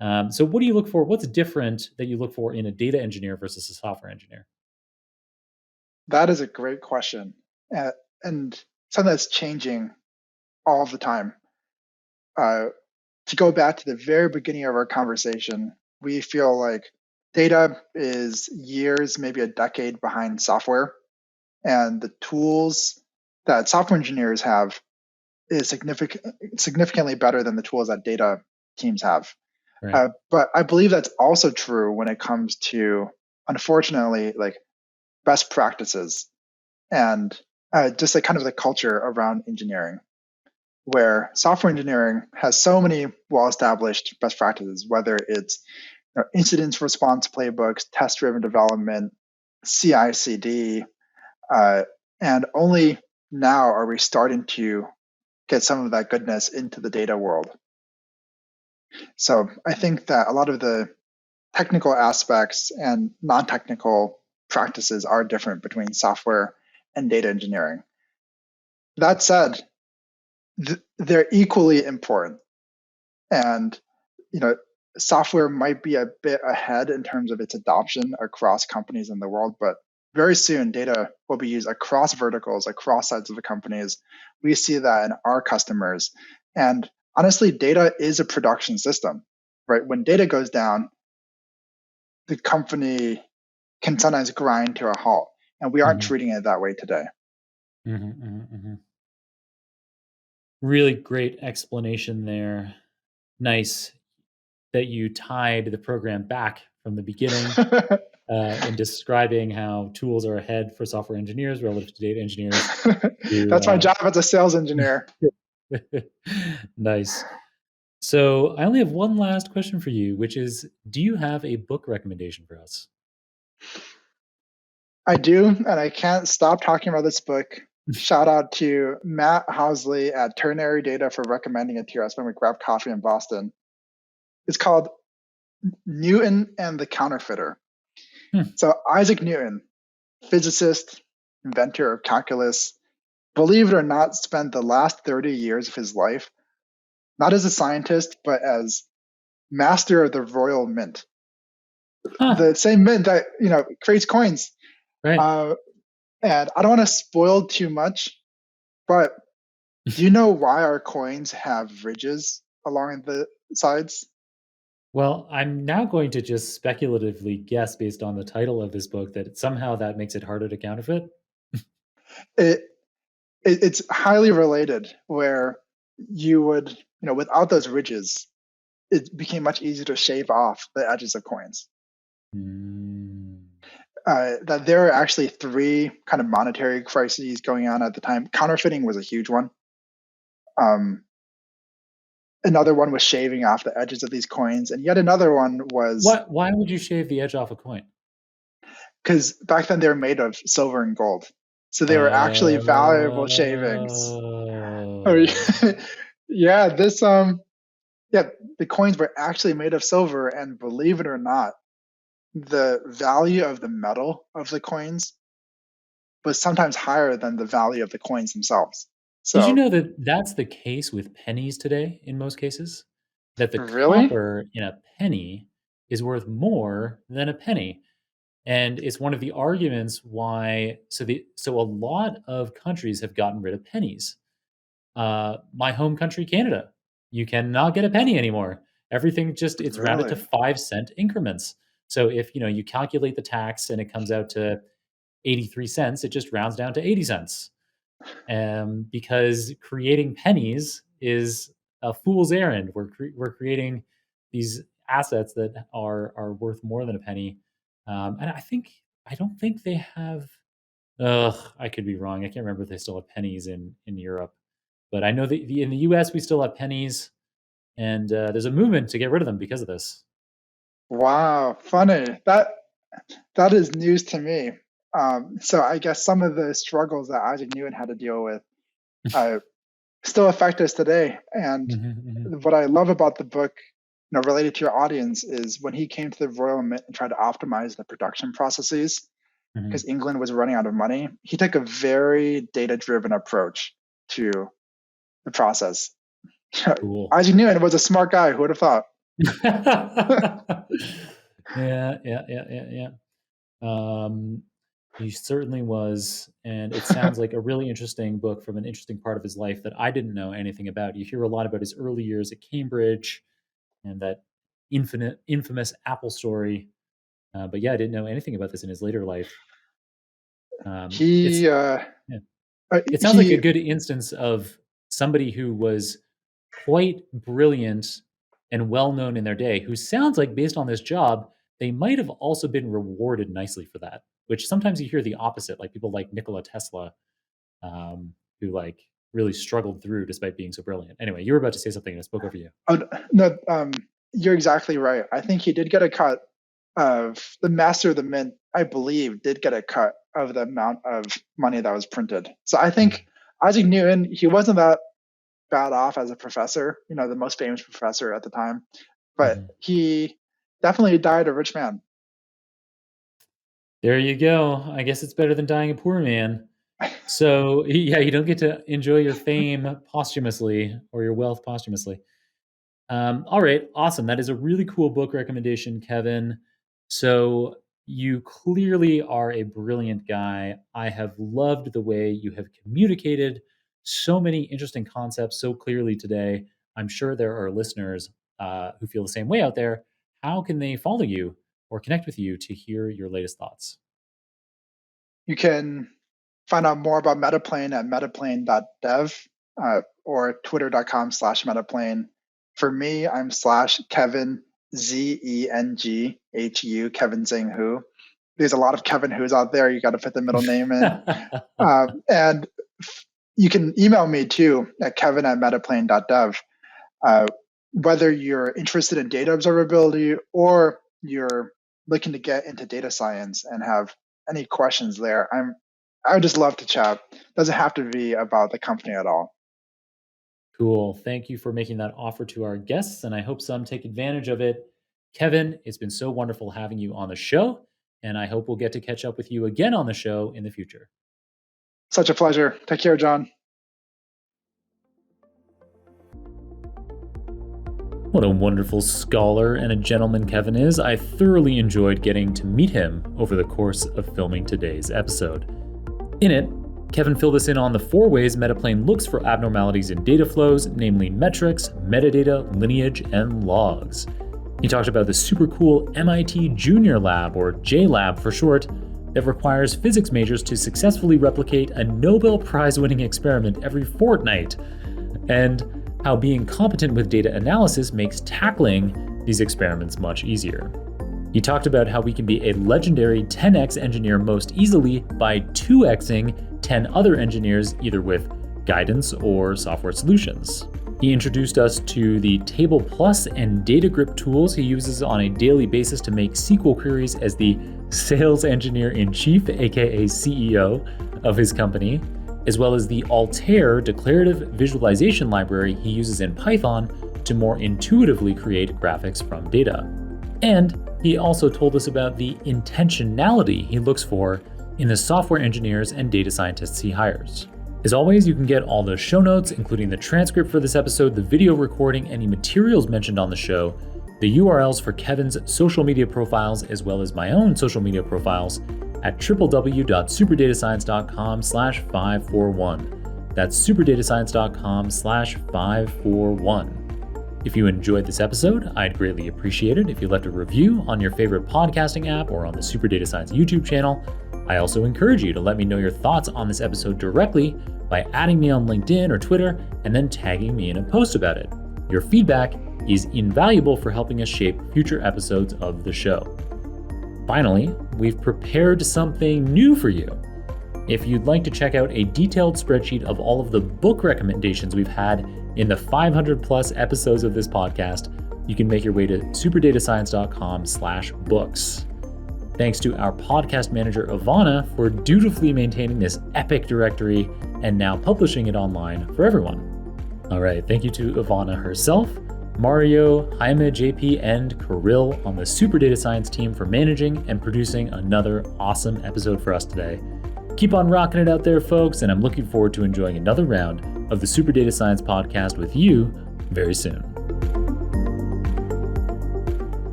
So what do you look for? What's different that you look for in a data engineer versus a software engineer? That is a great question, and something that's changing all the time. To go back to the very beginning of our conversation, we feel like data is years, maybe a decade behind software, and the tools that software engineers have is significantly better than the tools that data teams have. Right. But I believe that's also true when it comes to, unfortunately, like best practices and just like kind of the culture around engineering, where software engineering has so many well-established best practices, whether it's incident response playbooks, test-driven development, CI/CD, and only now are we starting to get some of that goodness into the data world. So I think that a lot of the technical aspects and non-technical practices are different between software and data engineering. That said, they're equally important. And software might be a bit ahead in terms of its adoption across companies in the world, but very soon data will be used across verticals, across sides of the companies. We see that in our customers. And honestly, data is a production system, right? When data goes down, the company can sometimes grind to a halt, and we aren't treating it that way today. Really great explanation there. Nice that you tied the program back from the beginning in describing how tools are ahead for software engineers relative to data engineers. That's my job as a sales engineer. Nice. So I only have one last question for you, which is, do you have a book recommendation for us? I do, and I can't stop talking about this book. Shout out to Matt Housley at Ternary Data for recommending it to us when we grabbed coffee in Boston. It's called Newton and the Counterfeiter. So Isaac Newton, physicist, inventor of calculus, believe it or not, spent the last 30 years of his life not as a scientist, but as master of the Royal Mint. The same mint that creates coins. Right. And I don't want to spoil too much, but do you know why our coins have ridges along the sides? Well, I'm now going to just speculatively guess based on the title of this book that somehow that makes it harder to counterfeit. It's highly related, where you would, without those ridges, it became much easier to shave off the edges of coins. That there are actually three kind of monetary crises going on at the time. Counterfeiting was a huge one. Another one was shaving off the edges of these coins, and yet another one was why would you shave the edge off a coin? Because back then they were made of silver and gold, so they were actually valuable shavings. Yeah, the coins were actually made of silver, and believe it or not, the value of the metal of the coins was sometimes higher than the value of the coins themselves. So, did you know that that's the case with pennies today in most cases? That the really? copper in a penny is worth more than a penny. And it's one of the arguments why, so a lot of countries have gotten rid of pennies. My home country, Canada, you cannot get a penny anymore. Everything just, it's rounded to Really? 5-cent increments. So if, you calculate the tax and it comes out to 83 cents, it just rounds down to 80 cents. Because creating pennies is a fool's errand. We're creating these assets that are worth more than a penny. And I don't think they have. Ugh, I could be wrong. I can't remember if they still have pennies in Europe, but I know that in the U.S. we still have pennies, and there's a movement to get rid of them because of this. Wow, funny. That is news to me. So I guess some of the struggles that Isaac Newton had to deal with uh, still affect us today. And Mhm, what I love about the book, related to your audience, is when he came to the Royal Mint and tried to optimize the production processes mhm, mhm. because England was running out of money. He took a very data-driven approach to the process. Cool. Isaac Newton was a smart guy. Who would have thought? Yeah, yeah, yeah, yeah, yeah. Um, he certainly was, and it sounds like a really interesting book from an interesting part of his life that I didn't know anything about. You hear a lot about his early years at Cambridge and that infamous Apple story, but yeah, I didn't know anything about this in his later life. It's he yeah. uh, It sounds like a he good instance of somebody who was quite brilliant and well known in their day, who sounds like based on this job, they might have also been rewarded nicely for that, which sometimes you hear the opposite, like people like Nikola Tesla, who like really struggled through despite being so brilliant. Anyway, you were about to say something and I spoke over you. Oh, no, you're exactly right. I think he did get a cut of the master of the mint, I believe, did get a cut of the amount of money that was printed. So I Mhm, think Isaac Newton, he wasn't that bad off as a professor, the most famous professor at the time, but mhm. he definitely died a rich man. There you go. I guess it's better than dying a poor man. So yeah, you don't get to enjoy your fame posthumously or your wealth posthumously. All right, awesome. That is a really cool book recommendation, Kevin. So you clearly are a brilliant guy. I have loved the way you have communicated so many interesting concepts so clearly today. I'm sure there are listeners who feel the same way out there. How can they follow you or connect with you to hear your latest thoughts? You can find out more about Metaplane at metaplane.dev or twitter.com/metaplane. For me, I'm /Kevin, Zenghu, Kevin Zinghu. There's a lot of Kevin Who's out there. You got to put the middle name in. And you can email me too at kevin@metaplane.dev. Uh, whether you're interested in data observability or you're looking to get into data science and have any questions there, I would just love to chat. Doesn't have to be about the company at all. Cool. Thank you for making that offer to our guests, and I hope some take advantage of it. Kevin, it's been so wonderful having you on the show, and I hope we'll get to catch up with you again on the show in the future. Such a pleasure. Take care, John. What a wonderful scholar and a gentleman Kevin is. I thoroughly enjoyed getting to meet him over the course of filming today's episode. In it, Kevin filled us in on the 4 ways Metaplane looks for abnormalities in data flows, namely metrics, metadata, lineage, and logs. He talked about the super cool MIT Junior Lab, or JLab for short, that requires physics majors to successfully replicate a Nobel Prize-winning experiment every fortnight, and how being competent with data analysis makes tackling these experiments much easier. He talked about how we can be a legendary 10x engineer most easily by 2xing 10 other engineers, either with guidance or software solutions. He introduced us to the Table Plus and Data Grip tools he uses on a daily basis to make SQL queries as the sales engineer in chief, aka CEO, of his company, as well as the Altair declarative visualization library he uses in Python to more intuitively create graphics from data. And he also told us about the intentionality he looks for in the software engineers and data scientists he hires. As always, you can get all the show notes, including the transcript for this episode, the video recording, any materials mentioned on the show, the URLs for Kevin's social media profiles as well as my own social media profiles at www.superdatascience.com/541. That's superdatascience.com/541. If you enjoyed this episode, I'd greatly appreciate it if you left a review on your favorite podcasting app or on the Super Data Science YouTube channel. I also encourage you to let me know your thoughts on this episode directly by adding me on LinkedIn or Twitter and then tagging me in a post about it. Your feedback is invaluable for helping us shape future episodes of the show. Finally, we've prepared something new for you. If you'd like to check out a detailed spreadsheet of all of the book recommendations we've had in the 500 plus episodes of this podcast, you can make your way to superdatascience.com/books. Thanks to our podcast manager, Ivana, for dutifully maintaining this epic directory and now publishing it online for everyone. All right, thank you to Ivana herself, Mario, Jaime, JP, and Kirill on the Super Data Science team for managing and producing another awesome episode for us today. Keep on rocking it out there, folks, and I'm looking forward to enjoying another round of the Super Data Science podcast with you very soon.